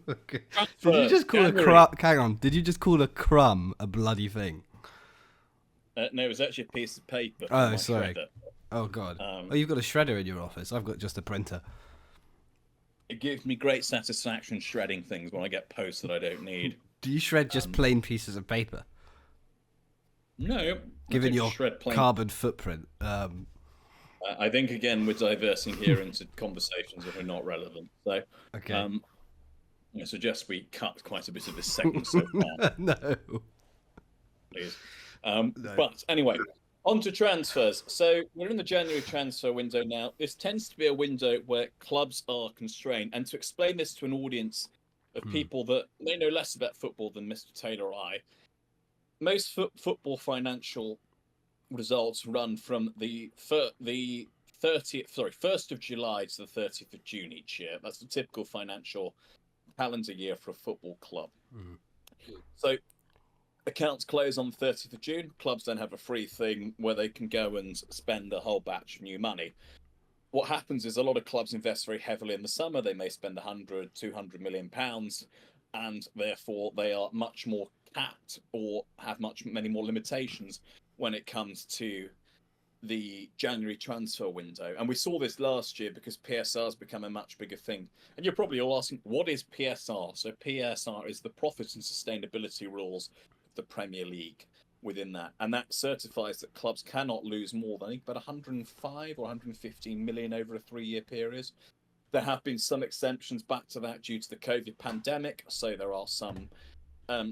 Okay. Did you just call a crumb? Hang on. Did you just call a crumb a bloody thing? No, it was actually a piece of paper. Oh, sorry. Shredder. Oh, God. You've got a shredder in your office. I've got just a printer. It gives me great satisfaction shredding things when I get posts that I don't need. Do you shred just plain pieces of paper? No. Given your carbon footprint. I think, again, we're diversing here into conversations that are not relevant. So, okay. I suggest we cut quite a bit of this segment so far. No. Please. No. But anyway, on to transfers. So we're in the January transfer window now. This tends to be a window where clubs are constrained. And to explain this to an audience of people that may know less about football than Mr. Taylor or I, most football financial results run from the 1st of July to the 30th of June each year. That's the typical financial calendar year for a football club. So accounts close on the 30th of June. Clubs then have a free thing where they can go and spend a whole batch of new money. What happens is a lot of clubs invest very heavily in the summer. They may spend 100, 200 million pounds, and therefore they are much more capped or have many more limitations when it comes to the January transfer window. And we saw this last year because PSR has become a much bigger thing. And you're probably all asking, what is PSR? So PSR is the profit and sustainability rules of the Premier League within that. And that certifies that clubs cannot lose more than, I think, about 105 or 115 million over a 3-year period. There have been some exemptions back to that due to the COVID pandemic. So there are some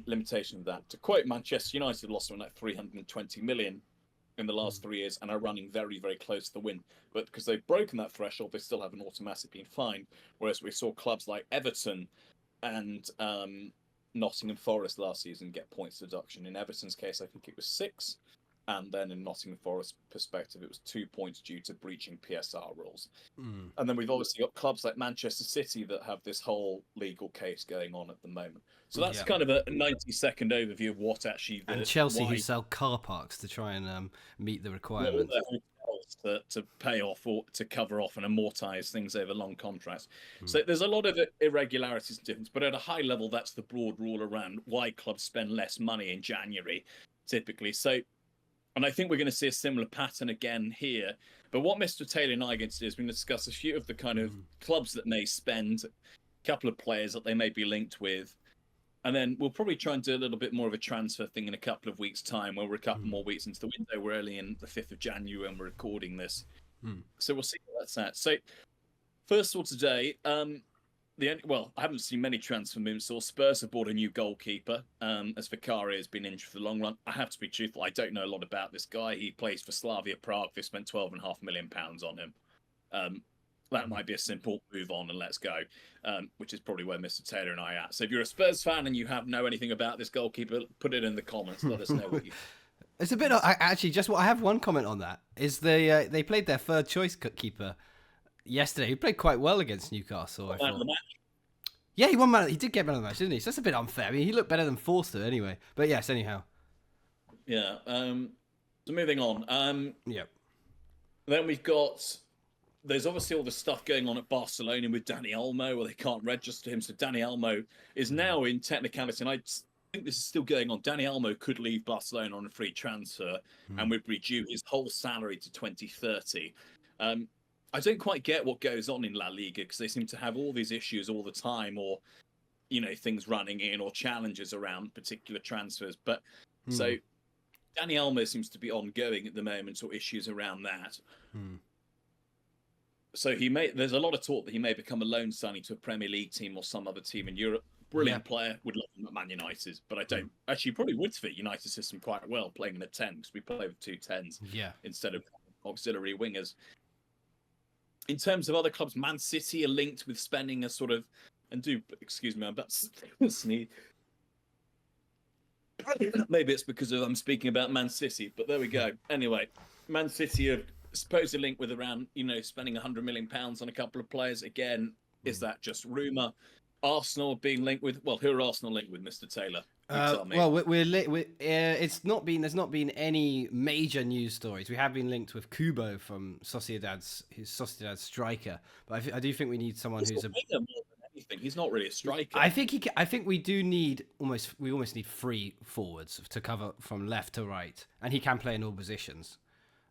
limitations of that. To quote Manchester United, lost something like 320 million in the last 3 years and are running very, very close to the win. But because they've broken that threshold, they still haven't automatically been fined. Whereas we saw clubs like Everton and Nottingham Forest last season get points deduction. In Everton's case, I think it was 6. And then in Nottingham Forest perspective, it was 2 points due to breaching PSR rules. And then we've obviously got clubs like Manchester City that have this whole legal case going on at the moment. So that's kind of a 90-second overview of what actually... And Chelsea, who sell car parks to try and meet the requirements. To pay off or to cover off and amortize things over long contracts. So there's a lot of irregularities and difference, but at a high level, that's the broad rule around why clubs spend less money in January, typically. So, and I think we're going to see a similar pattern again here. But what Mr. Taylor and I are going to do is we're going to discuss a few of the kind of clubs that may spend, a couple of players that they may be linked with. And then we'll probably try and do a little bit more of a transfer thing in a couple of weeks' time, where we're a couple more weeks into the window. We're early in the 5th of January when we're recording this. So we'll see what that's at. So, first of all, today, I haven't seen many transfer moves. So Spurs have bought a new goalkeeper, as Vicaria has been injured for the long run. I have to be truthful, I don't know a lot about this guy. He plays for Slavia Prague. They spent £12.5 million on him. That might be a simple move on and let's go, which is probably where Mr. Taylor and I are at. So if you're a Spurs fan and you know anything about this goalkeeper, put it in the comments. Let us know what you think. It's a bit actually just what I have one comment on that is they played their third choice keeper yesterday. He played quite well against Newcastle. I thought. Yeah, he won man. He did get man of the match, didn't he? So that's a bit unfair. I mean, he looked better than Forster anyway. But yes, anyhow. Yeah. So moving on. Yeah. Then we've got. There's obviously all the stuff going on at Barcelona with Dani Olmo, where they can't register him. So Dani Olmo is now in technicality, and I think this is still going on. Dani Olmo could leave Barcelona on a free transfer and would reduce his whole salary to 2030. I don't quite get what goes on in La Liga because they seem to have all these issues all the time, or things running in or challenges around particular transfers. But so Dani Olmo seems to be ongoing at the moment, or issues around that. So there's a lot of talk that he may become a loan signing to a Premier League team or some other team in Europe. Brilliant player, would love him at Man United, but I don't actually probably would fit United system quite well playing in a 10 because we play with 2 10s instead of auxiliary wingers. In terms of other clubs, Man City are linked with spending a sort of excuse me, I'm about to sneeze. Maybe it's because I'm speaking about Man City, but there we go. Anyway, Man City are supposedly linked with around, spending £100 million on a couple of players. Again, is that just rumour? Arsenal being linked with, who are Arsenal linked with, Mr. Taylor? It's not been. There's not been any major news stories. We have been linked with Kubo from Sociedad's striker, but I do think we need someone who's a. More than anything, he's not really a striker. I think we do need almost need 3 forwards to cover from left to right, and he can play in all positions.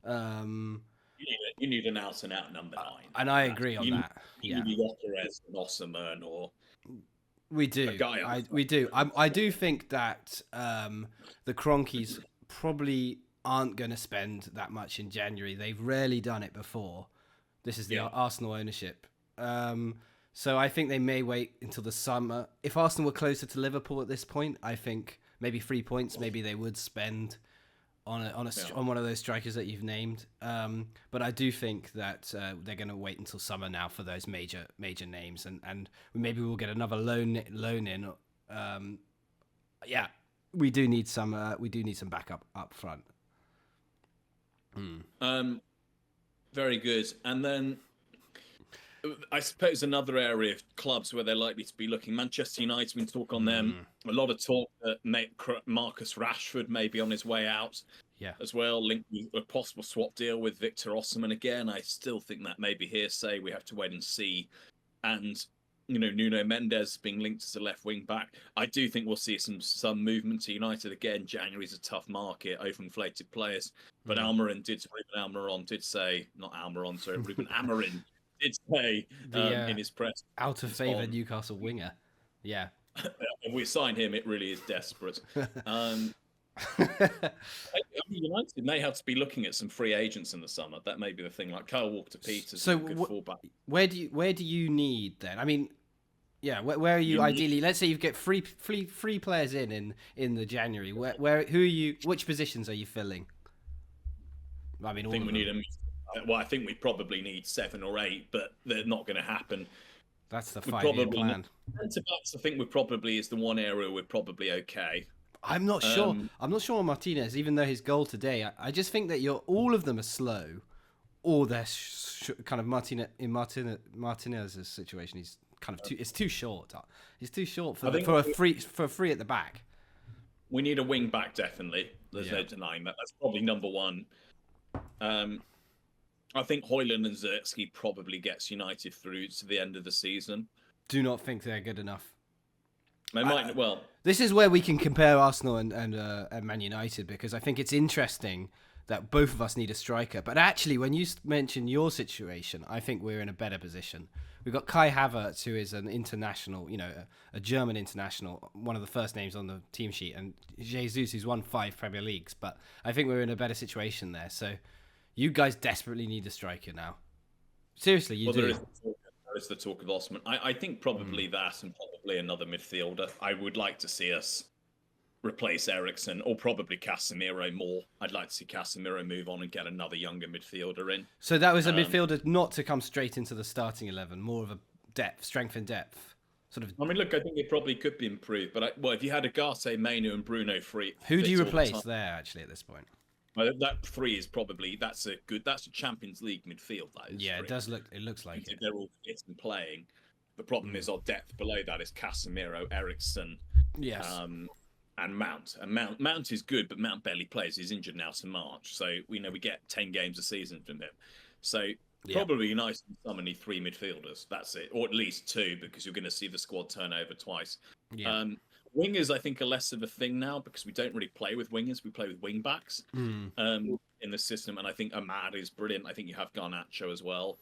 You need an out-and-out number 9. And I agree on that. You need Okerez and Osserman or... We do. We do. I do think that the Cronkies probably aren't going to spend that much in January. They've rarely done it before. This is the Arsenal ownership. So I think they may wait until the summer. If Arsenal were closer to Liverpool at this point, I think maybe 3 points, maybe they would spend on one of those strikers that you've named. But I do think that they're going to wait until summer now for those major names, and maybe we'll get another loan in. We do need some backup up front. Very good. And then I suppose another area of clubs where they're likely to be looking. Manchester United, we can talk on them. A lot of talk that Marcus Rashford may be on his way out. Yeah. As well, linked with a possible swap deal with Victor Osimhen again. I still think that may be hearsay. We have to wait and see. And Nuno Mendes being linked as a left wing back. I do think we'll see some movement to United again. January's a tough market, overinflated players. But Ruben Almiron did say, not Almiron, sorry, Ruben Amorim did say in his press, out of favour Newcastle winger. Yeah. If we sign him, it really is desperate. United may have to be looking at some free agents in the summer. That may be the thing. Like Kyle Walker-Peters, so good fullback. Where do you need then? I mean, yeah, where are you ideally? Let's say you get free players in the January. Who are you? Which positions are you filling? I mean, we need them. Well, I think we probably need 7 or 8, but they're not going to happen. That's the 5-year plan. Centre-backs, I think is the one area we're probably okay. I'm not sure. I'm not sure on Martinez, even though his goal today. I just think that all of them are slow, or they're kind of Martinez's situation. He's kind of it's too short. He's too short for a free at the back. We need a wing back definitely. There's no denying that. That's probably number one. I think Højlund and Zirkzee probably gets United through to the end of the season. Do not think they're good enough. They might. Well, this is where we can compare Arsenal and Man United, because I think it's interesting that both of us need a striker. But actually, when you mention your situation, I think we're in a better position. We've got Kai Havertz, who is an international, a German international, one of the first names on the team sheet, and Jesus, who's won 5 Premier Leagues. But I think we're in a better situation there. So you guys desperately need a striker now. Seriously, you do. There is the talk of Osimhen. I think probably that, and probably another midfielder. I would like to see us replace Eriksen, or probably Casemiro more. I'd like to see Casemiro move on and get another younger midfielder in. So that was a midfielder not to come straight into the starting 11, more of a strength and depth. Sort of. I mean, look, I think it probably could be improved, but if you had Agate, Mainu, and Bruno free, who do you replace there actually at this point? Well, that 3 is probably that's a Champions League midfield. That is. Yeah, 3. It looks like it. They're all fit and playing. The problem is our depth below that is Casemiro, Eriksen, and Mount. And Mount is good, but Mount barely plays. He's injured now to March, so we get 10 games a season from him. So probably nice and summon 3 midfielders. That's it, or at least 2, because you're going to see the squad turn over twice. Yeah. Wingers, I think, are less of a thing now because we don't really play with wingers. We play with wing backs in the system, and I think Ahmad is brilliant. I think you have Garnacho as well.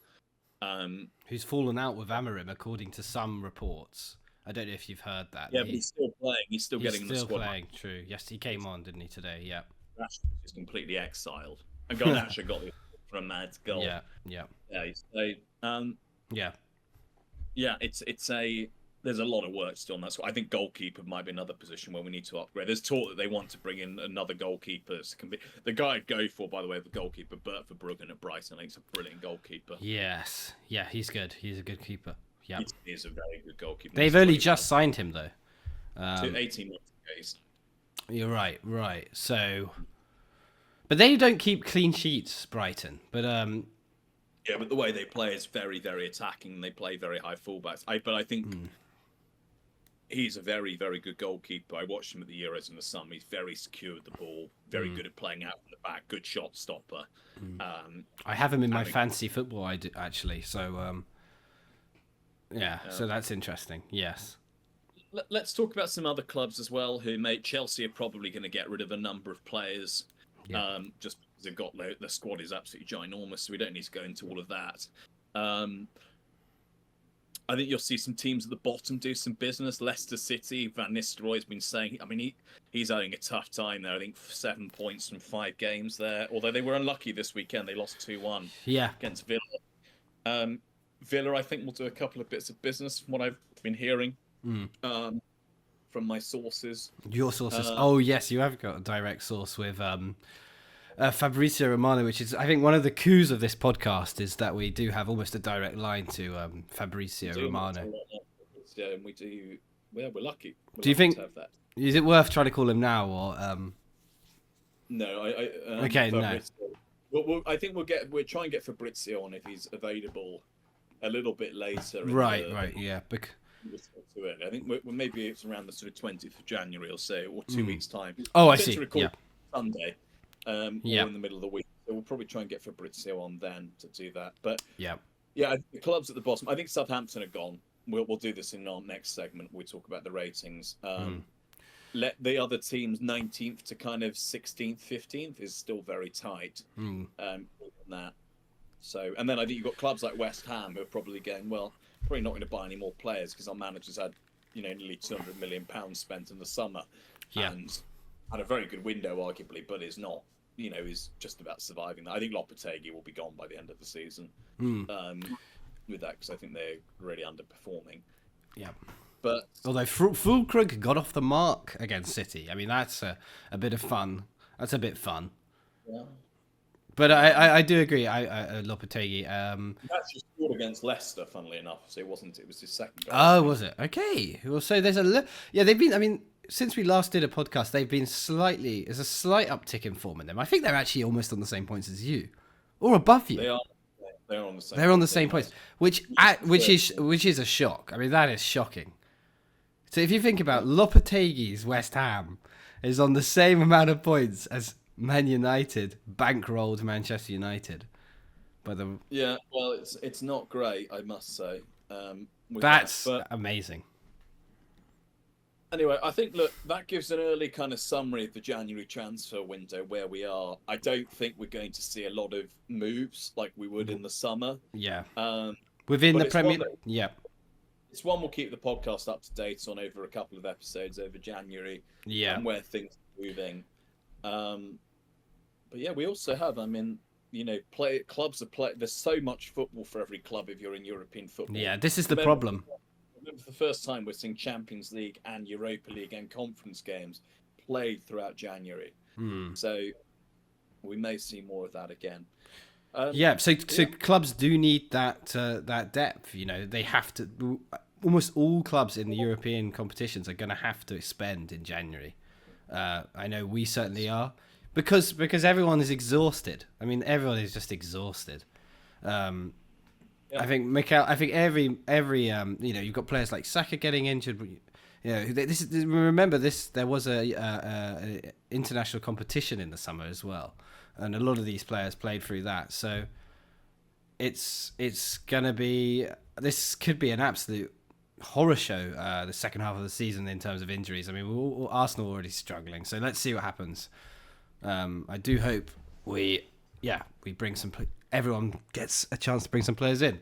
Who's fallen out with Amorim, according to some reports. I don't know if you've heard that. Yeah, but he's still playing. He's still getting in the squad. Playing, true. Yes, he came on, didn't he, today? Yeah. Rashford is completely exiled. And Garnacho got from Ahmad's goal. Yeah. There's a lot of work still on that. So I think goalkeeper might be another position where we need to upgrade. There's talk that they want to bring in another goalkeeper. The guy I'd go for, by the way, the goalkeeper, Bert Verbruggen at Brighton. I think he's a brilliant goalkeeper. Yes. Yeah, he's good. He's a good keeper. Yeah. He is a very good goalkeeper. They've only just signed him, though. 18 months ago. You're right. So, but they don't keep clean sheets, Brighton. But yeah, but the way they play is very, very attacking. They play very high fullbacks. But I think he's a very, very good goalkeeper. I watched him at the Euros in the summer. He's very secure with the ball, very good at playing out from the back, good shot stopper. I have him in my fantasy football, I do, actually. So, so that's interesting. Yes. Let's talk about some other clubs as well. Chelsea are probably going to get rid of a number of players, just because they've got the squad is absolutely ginormous. So we don't need to go into all of that. I think you'll see some teams at the bottom do some business. Leicester City, Van Nistelrooy's been saying. I mean, he's having a tough time there. I think 7 points from 5 games there. Although they were unlucky this weekend, they lost 2-1 against Villa. Villa, I think, will do a couple of bits of business from what I've been hearing from my sources. Your sources? Oh, yes, you have got a direct source with Fabrizio Romano, which is, I think, one of the coups of this podcast is that we do have almost a direct line to Fabrizio Romano. Yeah, and we do. Yeah, we're lucky. Do you think? Is it worth trying to call him now, or? No, okay, Fabrizio. No. I think we'll try and get Fabrizio on if he's available a little bit later. Right, yeah. Too early. I think maybe it's around the sort of 20th of January or so, or 2 weeks' time. Oh, I tend see. to record Yeah. Sunday, or Yeah. in the middle of the week. So we'll probably try and get Fabrizio on then to do that. But Yeah. yeah, I think the clubs at the bottom. I think Southampton are gone. We'll do this in our next segment. We talk about the ratings. Let the other teams 19th to kind of 16th, 15th is still very tight. That. So, and then I think you've got clubs like West Ham who are probably going, well, probably not going to buy any more players because our managers had, nearly £200 million spent in the summer, and had a very good window, arguably, but is not, is just about surviving that. I think Lopetegui will be gone by the end of the season with that, because I think they're really underperforming. Yeah. But although Fulkrug got off the mark against City, I mean that's a bit of fun. That's a bit fun. Yeah. But I do agree. Lopetegui. He actually scored against Leicester, funnily enough. So it wasn't. It was his second goal. Oh, was it? Okay. Well, so there's they've been. I mean, since we last did a podcast, they've been there's a slight uptick in form in them. I think they're actually almost on the same points as you, or above you. They are. They're on the same. They're on the same points, which is a shock. I mean, that is shocking. So if you think about Lopetegui's West Ham is on the same amount of points as Man United, bankrolled Manchester United. Yeah, well, it's not great, I must say. That's amazing. Anyway, I think, look, that gives an early kind of summary of the January transfer window where we are. I don't think we're going to see a lot of moves like we would in the summer. Yeah. Within the Premier... Yeah. It's one we'll keep the podcast up to date on over a couple of episodes over January. Yeah. And where things are moving. But yeah, we also have, clubs are playing. There's so much football for every club if you're in European football. Yeah, this is the problem. Remember, for the first time, we're seeing Champions League and Europa League and conference games played throughout January. So we may see more of that again. So clubs do need that depth. They have to. Almost all clubs in the European competitions are going to have to expend in January. I know we certainly are, because everyone is exhausted. I mean, everyone is just exhausted. I think every you've got players like Saka getting injured. Remember this. There was a international competition in the summer as well, and a lot of these players played through that. So it's gonna be. This could be an absolute horror show the second half of the season in terms of injuries. I mean, Arsenal are already struggling, so let's see what happens. I do hope we bring some. Everyone gets a chance to bring some players in.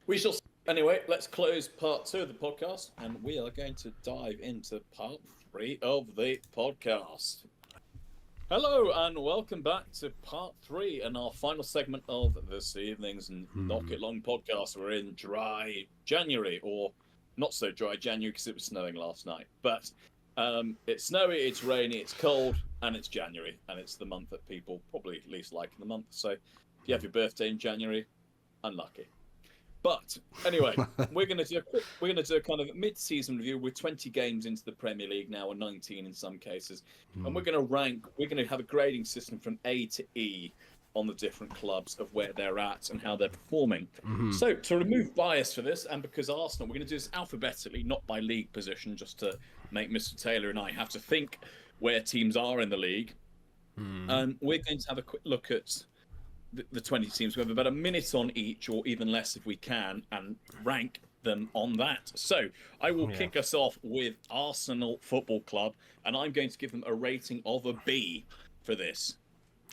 We shall. Anyway, let's close part 2 of the podcast, and we are going to dive into part 3 of the podcast. Hello, and welcome back to part 3 and our final segment of this evening's Knock It Long podcast. We're in dry January, or not so dry January because it was snowing last night. But it's snowy, it's rainy, it's cold, and it's January, and it's the month that people probably least like in the month. So if you have your birthday in January, unlucky. But anyway, we're going to do a kind of mid-season review. We're 20 games into the Premier League now, or 19 in some cases, and we're going to rank. We're going to have a grading system from A to E on the different clubs of where they're at and how they're performing. So to remove bias for this, and because Arsenal, we're going to do this alphabetically, not by league position, just to make Mr. Taylor and I have to think where teams are in the league. We're going to have a quick look at the 20 teams. We have about a minute on each, or even less if we can, and rank them on that. So I will kick us off with Arsenal Football Club, and I'm going to give them a rating of a B for this.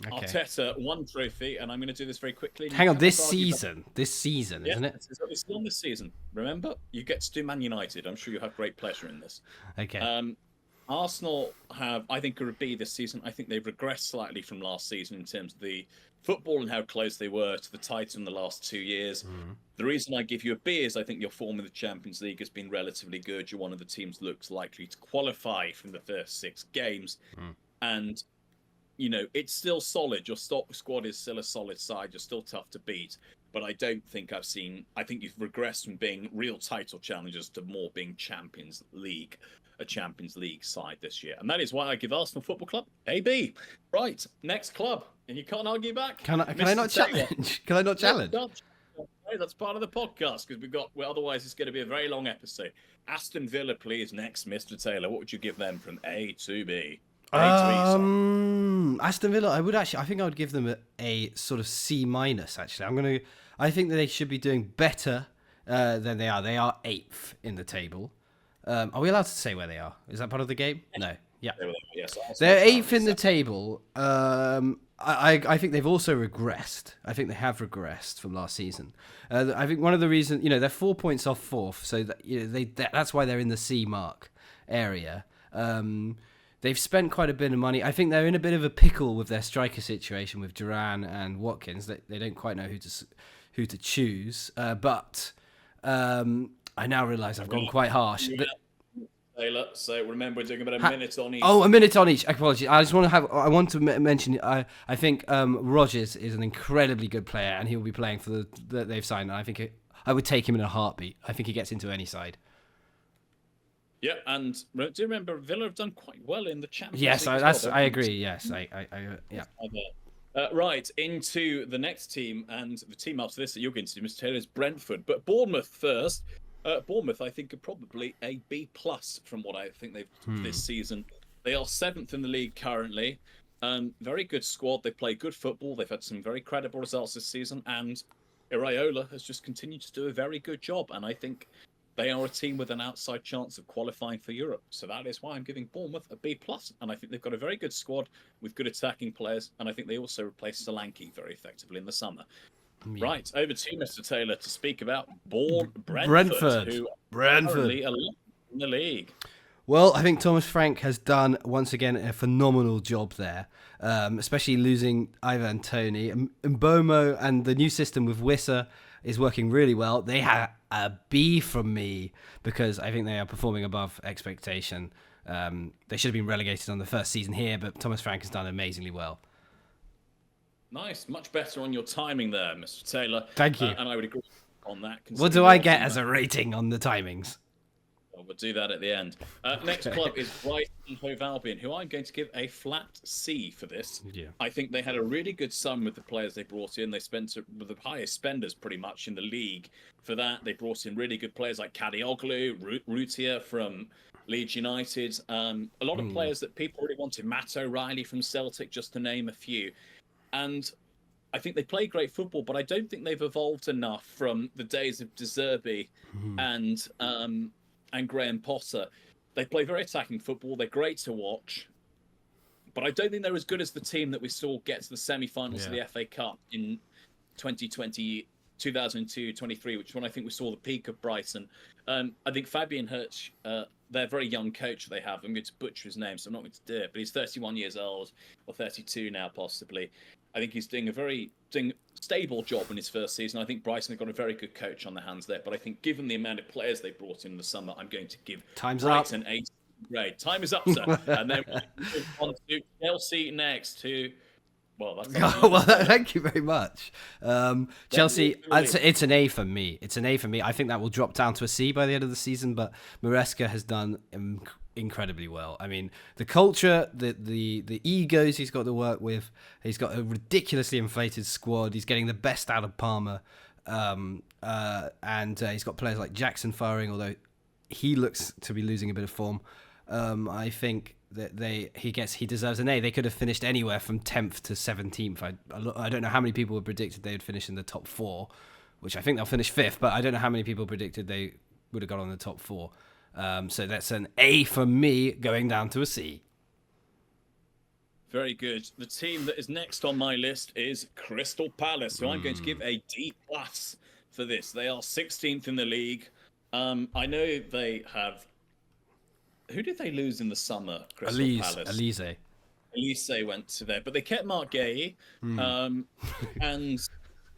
Okay. Arteta, 1 trophy, and I'm going to do this very quickly. Hang on, this season, isn't it? It's on this season. Remember, you get to do Man United. I'm sure you have great pleasure in this. Okay. Arsenal have, I think, are a B this season. I think they've regressed slightly from last season in terms of the football and how close they were to the title in the last 2 years. The reason I give you a B is I think your form in the Champions League has been relatively good. You're one of the teams that looks likely to qualify from the first 6 games. And, it's still solid. Your squad is still a solid side. You're still tough to beat. But I don't think I think you've regressed from being real title challengers to more being a Champions League side this year. And that is why I give Arsenal Football Club a B. Right, next club. And you can't argue back. Can I not challenge? Can I not challenge? Hey, that's part of the podcast because otherwise it's going to be a very long episode. Aston Villa, please, next, Mr. Taylor. What would you give them from A to B? A to E, sorry. Aston Villa, I think I would give them a sort of C minus. Actually, I think that they should be doing better than they are. They are 8th in the table. Are we allowed to say where they are? Is that part of the game? No. Yeah. Yes, they're 8th in the table. I think they've also regressed. I think they have regressed from last season. I think one of the reasons, they're 4 points off 4th, so that's why they're in the C mark area. They've spent quite a bit of money. I think they're in a bit of a pickle with their striker situation with Duran and Watkins. They don't quite know who to choose. But I now realise I've gone quite harsh. Taylor, so remember we're doing about a minute on each. Oh, a minute on each. Apologies. I want to mention. I think Rogers is an incredibly good player, and he will be playing for that they've signed. And I think I would take him in a heartbeat. I think he gets into any side. Yeah, and do you remember Villa have done quite well in the Champions League? Yes, I agree. Yes, yeah. Right, into the next team, and the team after this that you're going to do, Mr. Taylor, is Brentford. But Bournemouth first. Bournemouth, I think, are probably a B+ from what I think they've this season. They are 7th in the league currently. Very good squad. They play good football. They've had some very credible results this season, and Iraola has just continued to do a very good job. And I think they are a team with an outside chance of qualifying for Europe. So that is why I'm giving Bournemouth a B+. And I think they've got a very good squad with good attacking players. And I think they also replaced Solanke very effectively in the summer. Yeah. Right, over to you, Mr. Taylor, to speak about Brentford. Who are currently 11th in the league. Well, I think Thomas Frank has done, once again, a phenomenal job there, especially losing Ivan Toney. Mbomo and the new system with Wissa is working really well. They have a B from me because I think they are performing above expectation. They should have been relegated on the first season here, but Thomas Frank has done amazingly well. Nice, much better on your timing there, Mr. Taylor. Thank you. And I would agree on that. What do I get as a rating on the timings? Well, we'll do that at the end. Next club is Brighton and Hove Albion, who I'm going to give a flat C for this. Yeah. I think they had a really good sum with the players they brought in. They spent the highest spenders pretty much in the league for that. They brought in really good players like Kadioglu, Rutia from Leeds United. A lot of players that people really wanted. Matt O'Reilly from Celtic, just to name a few. And I think they play great football, but I don't think they've evolved enough from the days of De Zerbi and Graham Potter. They play very attacking football. They're great to watch. But I don't think they're as good as the team that we saw get to the semi-finals of the FA Cup in 2022-23, which is when I think we saw the peak of Brighton. I think Fabian Hirsch, their very young coach they have, I'm going to butcher his name, so I'm not going to do it, but he's 31 years old, or 32 now possibly. I think he's doing a very stable job in his first season. I think Brighton have got a very good coach on their hands there. But I think given the amount of players they brought in the summer, I'm going to give Brighton a grade. Time is up, sir. And then we'll move on to Chelsea next, who... Well, thank you very much. Chelsea, it's an A for me. It's an A for me. I think that will drop down to a C by the end of the season, but Maresca has done incredibly well. I mean, the culture, the egos he's got to work with. He's got a ridiculously inflated squad. He's getting the best out of Palmer, and he's got players like Jackson firing, although he looks to be losing a bit of form. I think that he deserves an A. They could have finished anywhere from 10th to 17th. I don't know how many people predicted they would finish in the top 4, which I think they'll finish 5th, but I don't know how many people predicted they would have got on the top 4. So that's an A for me, going down to a C. Very good. The team that is next on my list is Crystal Palace, who I'm going to give a D+ for this. They are 16th in the league. I know they have... Who did they lose in the summer? Crystal Palace. Elise went to there, but they kept Mark Gay, and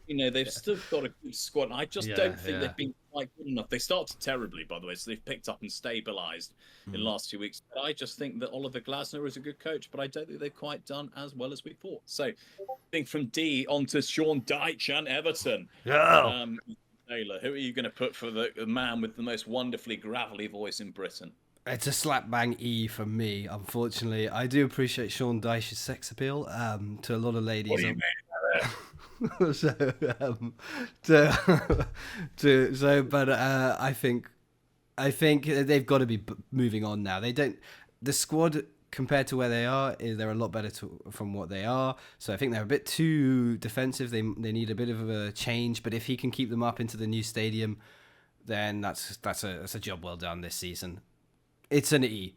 they've still got a good squad. I just don't think they've been quite good enough. They started terribly, by the way, so they've picked up and stabilised in the last 2 weeks. But I just think that Oliver Glasner is a good coach, but I don't think they've quite done as well as we thought. So, I think from D on to Sean Dyche and Everton. Yeah. Taylor, who are you going to put for the man with the most wonderfully gravelly voice in Britain? It's a slap bang E for me, unfortunately. I do appreciate Sean Dyche's sex appeal to a lot of ladies. What do you mean by that? so, to, but I think they've got to be moving on now. They don't. The squad compared to where they are they're a lot better from what they are. So I think they're a bit too defensive. They need a bit of a change. But if he can keep them up into the new stadium, then that's a job well done this season. It's an E.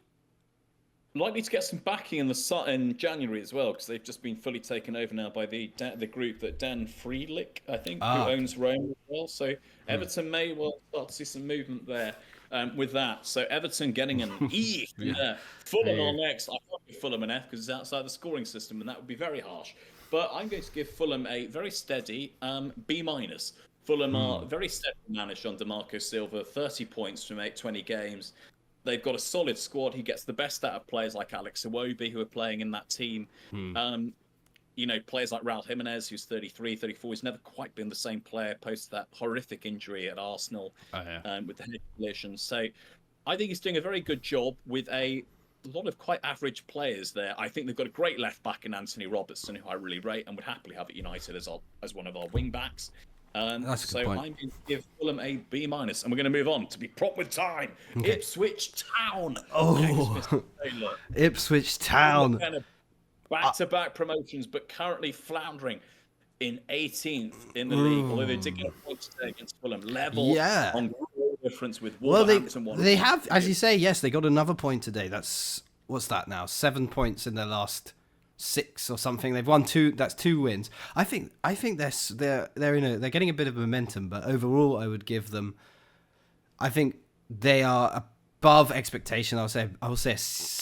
Likely to get some backing in January as well, because they've just been fully taken over now by the group that Dan Friedlich, I think, who owns Rome as well. So Everton may well start to see some movement there with that. So Everton getting an E. Fulham are next. I can't give Fulham an F because it's outside the scoring system, and that would be very harsh. But I'm going to give Fulham a very steady B-. Fulham are very steadily managed under Marco Silva, 30 points from 20 games. They've got a solid squad. He gets the best out of players like Alex Iwobi, who are playing in that team. Players like Raul Jimenez, who's 33, 34. He's never quite been the same player post that horrific injury at Arsenal with the head collision. So I think he's doing a very good job with a lot of quite average players there. I think they've got a great left back in Anthony Robertson, who I really rate and would happily have at United as one of our wing backs. So I'm going to give Fulham a B-, and we're going to move on to be prompt with time. Okay. Ipswich Town. Ipswich Town. Back-to-back promotions, but currently floundering in 18th in the league. Although they did get a point today against Fulham, level on goal difference with Wolverhampton. Well, they have, as you say, yes, they got another point today. That's what's that now? 7 points in their last 6 or something. They've won 2. That's 2 wins. I think they're getting a bit of momentum, but overall, I would give them. I think they are above expectation. I will say a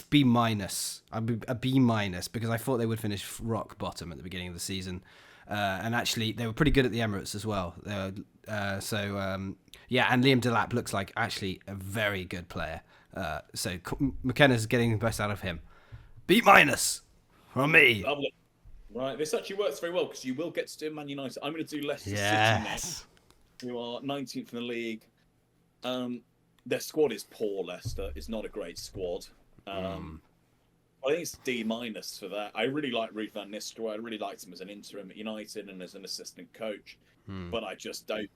B-. A B- because I thought they would finish rock bottom at the beginning of the season, and actually they were pretty good at the Emirates as well. And Liam Delap looks like actually a very good player. So McKenna's getting the best out of him. B- from me. Lovely. Right, this actually works very well because you will get to do Man United. I'm going to do Leicester City next, who are 19th in the league. Their squad is poor, Leicester. It's not a great squad. I think it's D- for that. I really like Ruud van Nistelrooy. I really liked him as an interim at United and as an assistant coach. But I just don't.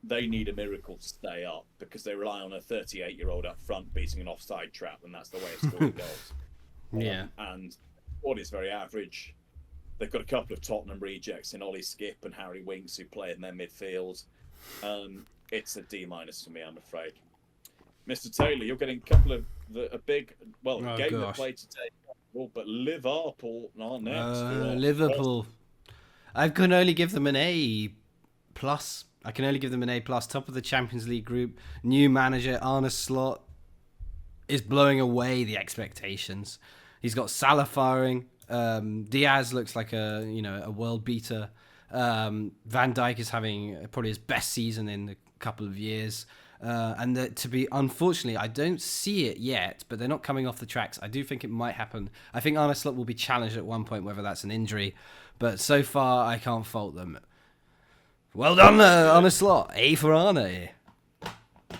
They need a miracle to stay up because they rely on a 38-year-old up front beating an offside trap, and that's the way of scoring goals. And squad is very average. They've got a couple of Tottenham rejects in Ollie Skip and Harry Winks who play in their midfield. It's a D- for me, I'm afraid. Mr. Taylor, you're getting a couple of a big game that played today, but Liverpool are next. Liverpool. I can only give them an A+. I can only give them an A+. Top of the Champions League group. New manager Arne Slot is blowing away the expectations. He's got Salah firing. Diaz looks like a world beater. Van Dijk is having probably his best season in a couple of years. Unfortunately, I don't see it yet, but they're not coming off the tracks. I do think it might happen. I think Arne Slot will be challenged at one point, whether that's an injury. But so far, I can't fault them. Well done, Arne Slot. A for Arne.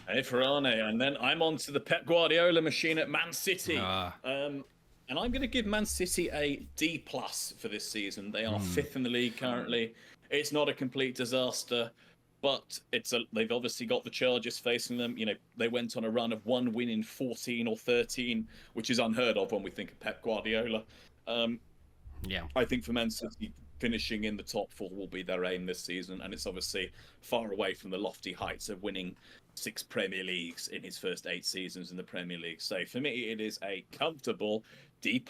A for Arne. And then I'm on to the Pep Guardiola machine at Man City. And I'm going to give Man City a D+ for this season. They are 5th in the league currently. It's not a complete disaster, but they've obviously got the Chargers facing them. They went on a run of 1 win in 14 or 13, which is unheard of when we think of Pep Guardiola. I think for Man City, finishing in the top 4 will be their aim this season, and it's obviously far away from the lofty heights of winning 6 Premier Leagues in his first 8 seasons in the Premier League. So for me, it is a comfortable D+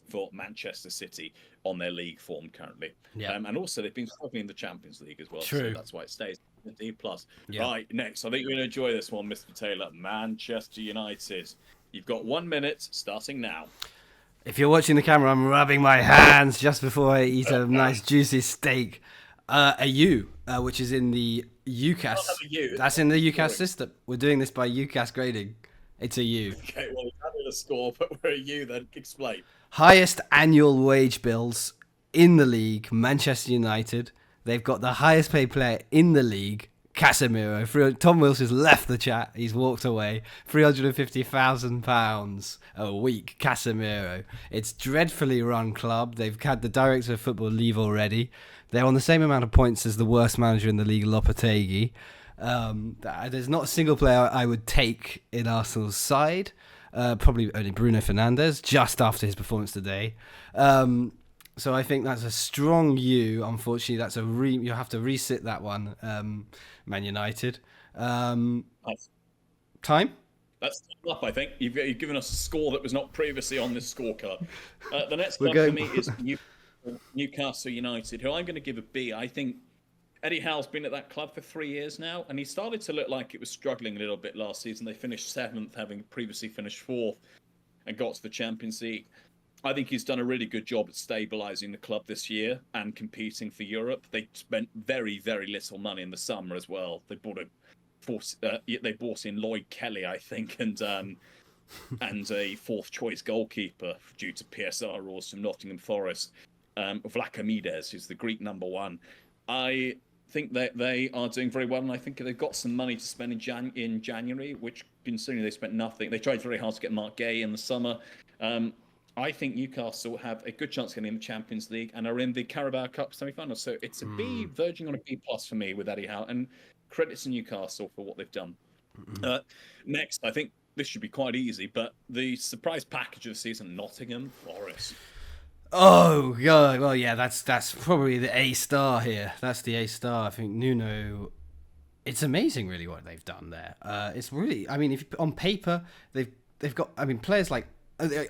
for Manchester City on their league form currently. And also they've been struggling in the Champions League as well. True. So that's why it stays D+. Right, next, I think you're going to enjoy this one, Mr. Taylor. Manchester United. You've got 1 minute starting now. If you're watching the camera, I'm rubbing my hands just before I eat a nice juicy steak. A U, which is in the UCAS. That's in the UCAS system. We're doing this by UCAS grading. It's a U. Okay, well, we've added a score, but we're a U then. Explain. Highest annual wage bills in the league, Manchester United. They've got the highest paid player in the league, Casemiro. Tom Wilson's left the chat. He's walked away. £350,000 a week. Casemiro. It's dreadfully run club. They've had the director of football leave already. They're on the same amount of points as the worst manager in the league, Lopetegui. There's not a single player I would take in Arsenal's side. Probably only Bruno Fernandes, just after his performance today. So I think that's a strong U. Unfortunately, that's you'll have to resit that one, Man United. Time? That's up, I think. You've given us a score that was not previously on this scorecard. The next club for me is Newcastle United, who I'm going to give a B. I think Eddie Howe's been at that club for 3 years now, and he started to look like it was struggling a little bit last season. They finished 7th, having previously finished 4th, and got to the Champions League. I think he's done a really good job at stabilising the club this year and competing for Europe. They spent very, very little money in the summer as well. They bought in Lloyd Kelly, I think, and a 4th choice goalkeeper due to PSR rules from Nottingham Forest. Vlachomides, who's the Greek number 1. I think that they are doing very well, and I think they've got some money to spend in January, which considering they spent nothing. They tried very hard to get Mark Gay in the summer. I think Newcastle have a good chance of getting in the Champions League and are in the Carabao Cup semi-final. So it's a B, verging on a B+ for me with Eddie Howe, and credit to Newcastle for what they've done. Next, I think this should be quite easy, but the surprise package of the season, Nottingham Forest. Oh god, well yeah, that's probably the A star here. That's the A star. I think Nuno. It's amazing, really, what they've done there. It's really, I mean, if on paper they've got, I mean, players like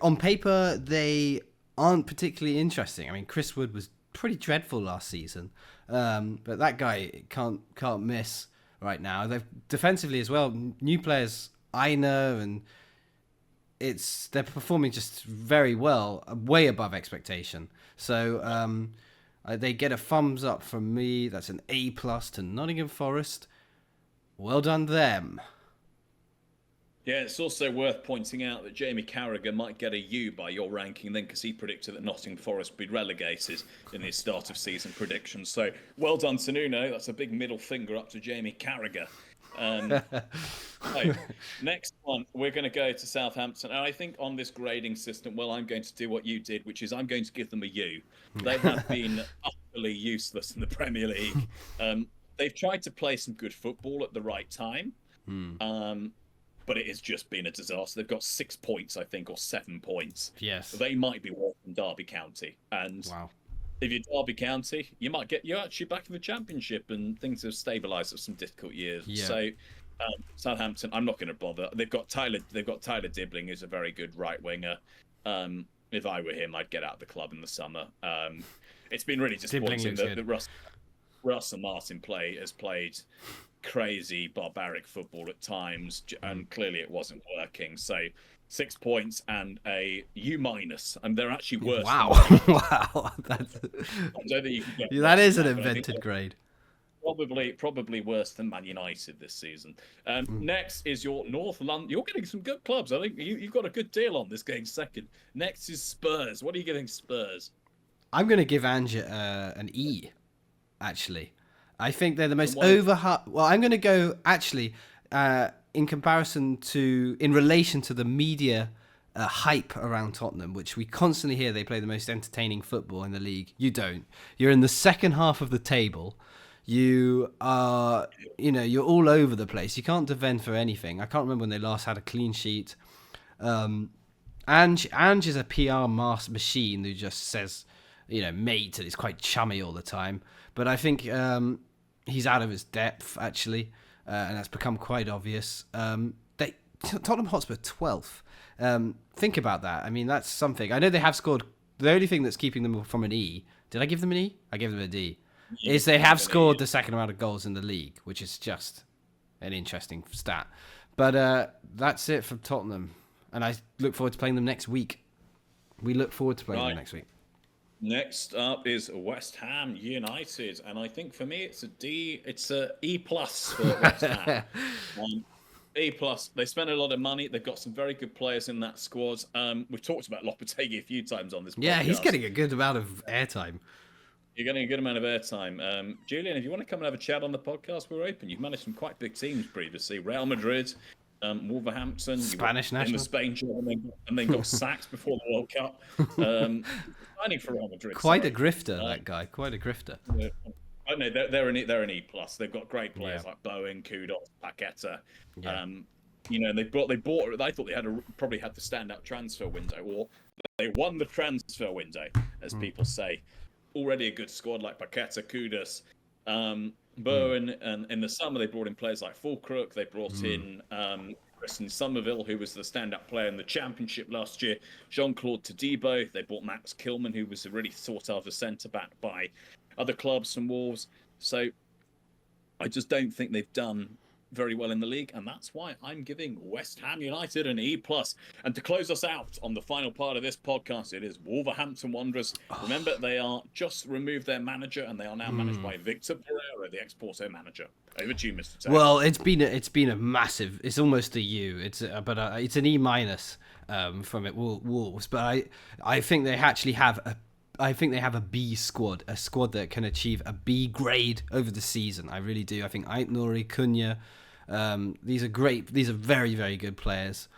on paper they aren't particularly interesting. I mean, Chris Wood was pretty dreadful last season, but that guy can't miss right now. They've defensively as well. New players, Aina and. They're performing just very well, way above expectation. So they get a thumbs up from me. That's an A+ to Nottingham Forest. Well done them. Yeah, it's also worth pointing out that Jamie Carragher might get a U by your ranking then, because he predicted that Nottingham Forest would be relegated in his start of season predictions. So well done to Nuno. That's a big middle finger up to Jamie Carragher. Right. Next one, we're going to go to Southampton. And I think on this grading system, well, I'm going to do what you did, which is I'm going to give them a U. They have been utterly useless in the Premier League. They've tried to play some good football at the right time, but it has just been a disaster. They've got 6 points, I think, or 7 points. Yes. They might be worse than Derby County. And wow. If you're Derby County, you're actually back in the Championship, and things have stabilised at some difficult years. Yeah. So Southampton, I'm not going to bother. They've got Tyler Dibbling, who's a very good right winger. If I were him, I'd get out of the club in the summer. It's been really disappointing that Russell Martin has played crazy, barbaric football at times, and clearly it wasn't working. So 6 points and a U-, and they're actually worse. Wow, wow, that is an invented grade. Probably worse than Man United this season. Next is your North London. You're getting some good clubs. I think you've got a good deal on this getting second. Next is Spurs. What are you giving Spurs? I'm going to give Ange an E, actually. I think they're the most overhyped. Well, I'm going to go, actually, in relation to the media hype around Tottenham, which we constantly hear they play the most entertaining football in the league. You don't. You're in the second half of the table. You are, you're all over the place. You can't defend for anything. I can't remember when they last had a clean sheet. Ange is a PR machine who just says, mate, and it's quite chummy all the time. But I think he's out of his depth, actually, and that's become quite obvious. Tottenham Hotspur 12th. Think about that. I mean, that's something. I know they have scored. The only thing that's keeping them from an E, did I give them an E? I gave them a D. Is they have scored the second amount of goals in the league, which is just an interesting stat. But that's it from Tottenham. And I look forward to playing them next week. We look forward to playing them next week. Next up is West Ham United. And I think for me, it's a D. It's a E+ for West Ham. E+. They spent a lot of money. They've got some very good players in that squad. We've talked about Lopetegui a few times on this podcast. Yeah, he's getting a good amount of airtime. You're getting a good amount of airtime. Julian, if you want to come and have a chat on the podcast, we're open. You've managed some quite big teams previously. Real Madrid, Wolverhampton. Spanish national. In the Spain job and then got sacked before the World Cup. Signing for Real Madrid. Quite a grifter, that guy. Quite a grifter. I know they're an E plus. They've got great players like Bowen, Kudos, Paqueta. Yeah. And they bought. I thought they probably had the standout transfer window, or they won the transfer window, as people say. Already a good squad like Paqueta, Kudos, Bowen, and in the summer they brought in players like Fulcrook. They brought in Christian Somerville, who was the standout player in the Championship last year. Jean-Claude Todibo. They bought Max Kilman, who was a really sought-after centre-back by other clubs from Wolves. So I just don't think they've done very well in the league, and that's why I'm giving West Ham United an E+. And to close us out on the final part of this podcast, it is Wolverhampton Wanderers. Remember, they are just removed their manager, and they are now managed by Victor Pereira, the ex-Porto manager. Over to you, Mr. Taylor. Well, it's been a massive. It's almost a U. It's an E- from it Wolves, but I think they actually have a B squad, a squad that can achieve a B grade over the season. I really do. I think Ait Nouri, Cunha, these are great. These are very, very good players.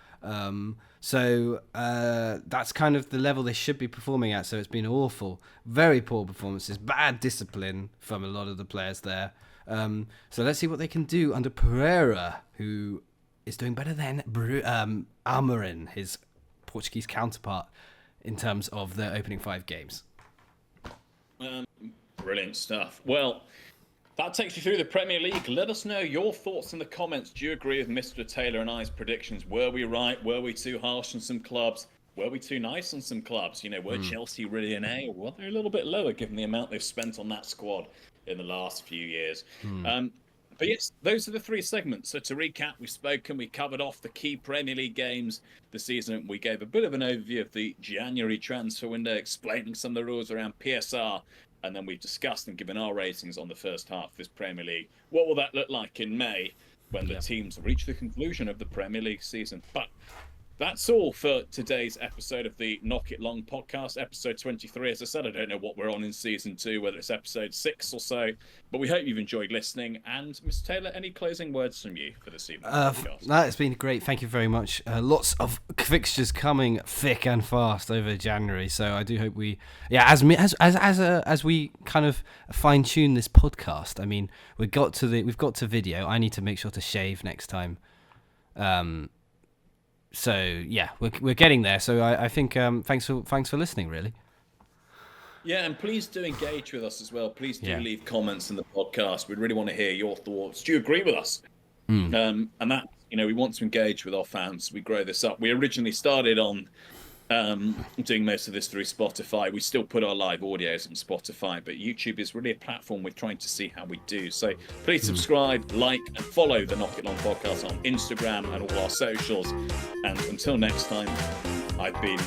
So that's kind of the level they should be performing at. So it's been awful, very poor performances, bad discipline from a lot of the players there. So let's see what they can do under Pereira, who is doing better than Amorim, his Portuguese counterpart, in terms of their opening 5 games. Brilliant stuff. Well, that takes you through the Premier League. Let us know your thoughts in the comments. Do you agree with Mr. Taylor and I's predictions? Were we right? Were we too harsh on some clubs? Were we too nice on some clubs? Were Chelsea really an A, or were they a little bit lower given the amount they've spent on that squad in the last few years? But yes, those are the 3 segments. So to recap, we covered off the key Premier League games this season. We gave a bit of an overview of the January transfer window, explaining some of the rules around PSR. And then we've discussed and given our ratings on the first half of this Premier League. What will that look like in May when the teams reach the conclusion of the Premier League season? But that's all for today's episode of the Knock It Long podcast, episode 23. As I said, I don't know what we're on in season 2, whether it's episode 6 or so, but we hope you've enjoyed listening. And Mr. Taylor, any closing words from you for this evening? No, it's been great. Thank you very much. Lots of fixtures coming thick and fast over January, so I do hope we, as we kind of fine tune this podcast. I mean, we've got to video. I need to make sure to shave next time. So yeah, we're getting there. So I think thanks for listening, really. Yeah, and please do engage with us as well. Please do leave comments in the podcast. We really want to hear your thoughts. Do you agree with us? And that, we want to engage with our fans. We grow this up. We originally started on doing most of this through Spotify. We still put our live audios on Spotify, but YouTube is really a platform we're trying to see how we do. So please subscribe, like, and follow the Knock It Long podcast on Instagram and all our socials. And until next time, I've been,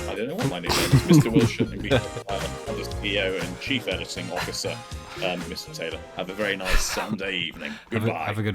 I don't know what my name is, Mr. Wilshire, and we have the CEO and Chief Editing Officer, Mr. Taylor. Have a very nice Sunday evening. Goodbye. Have a good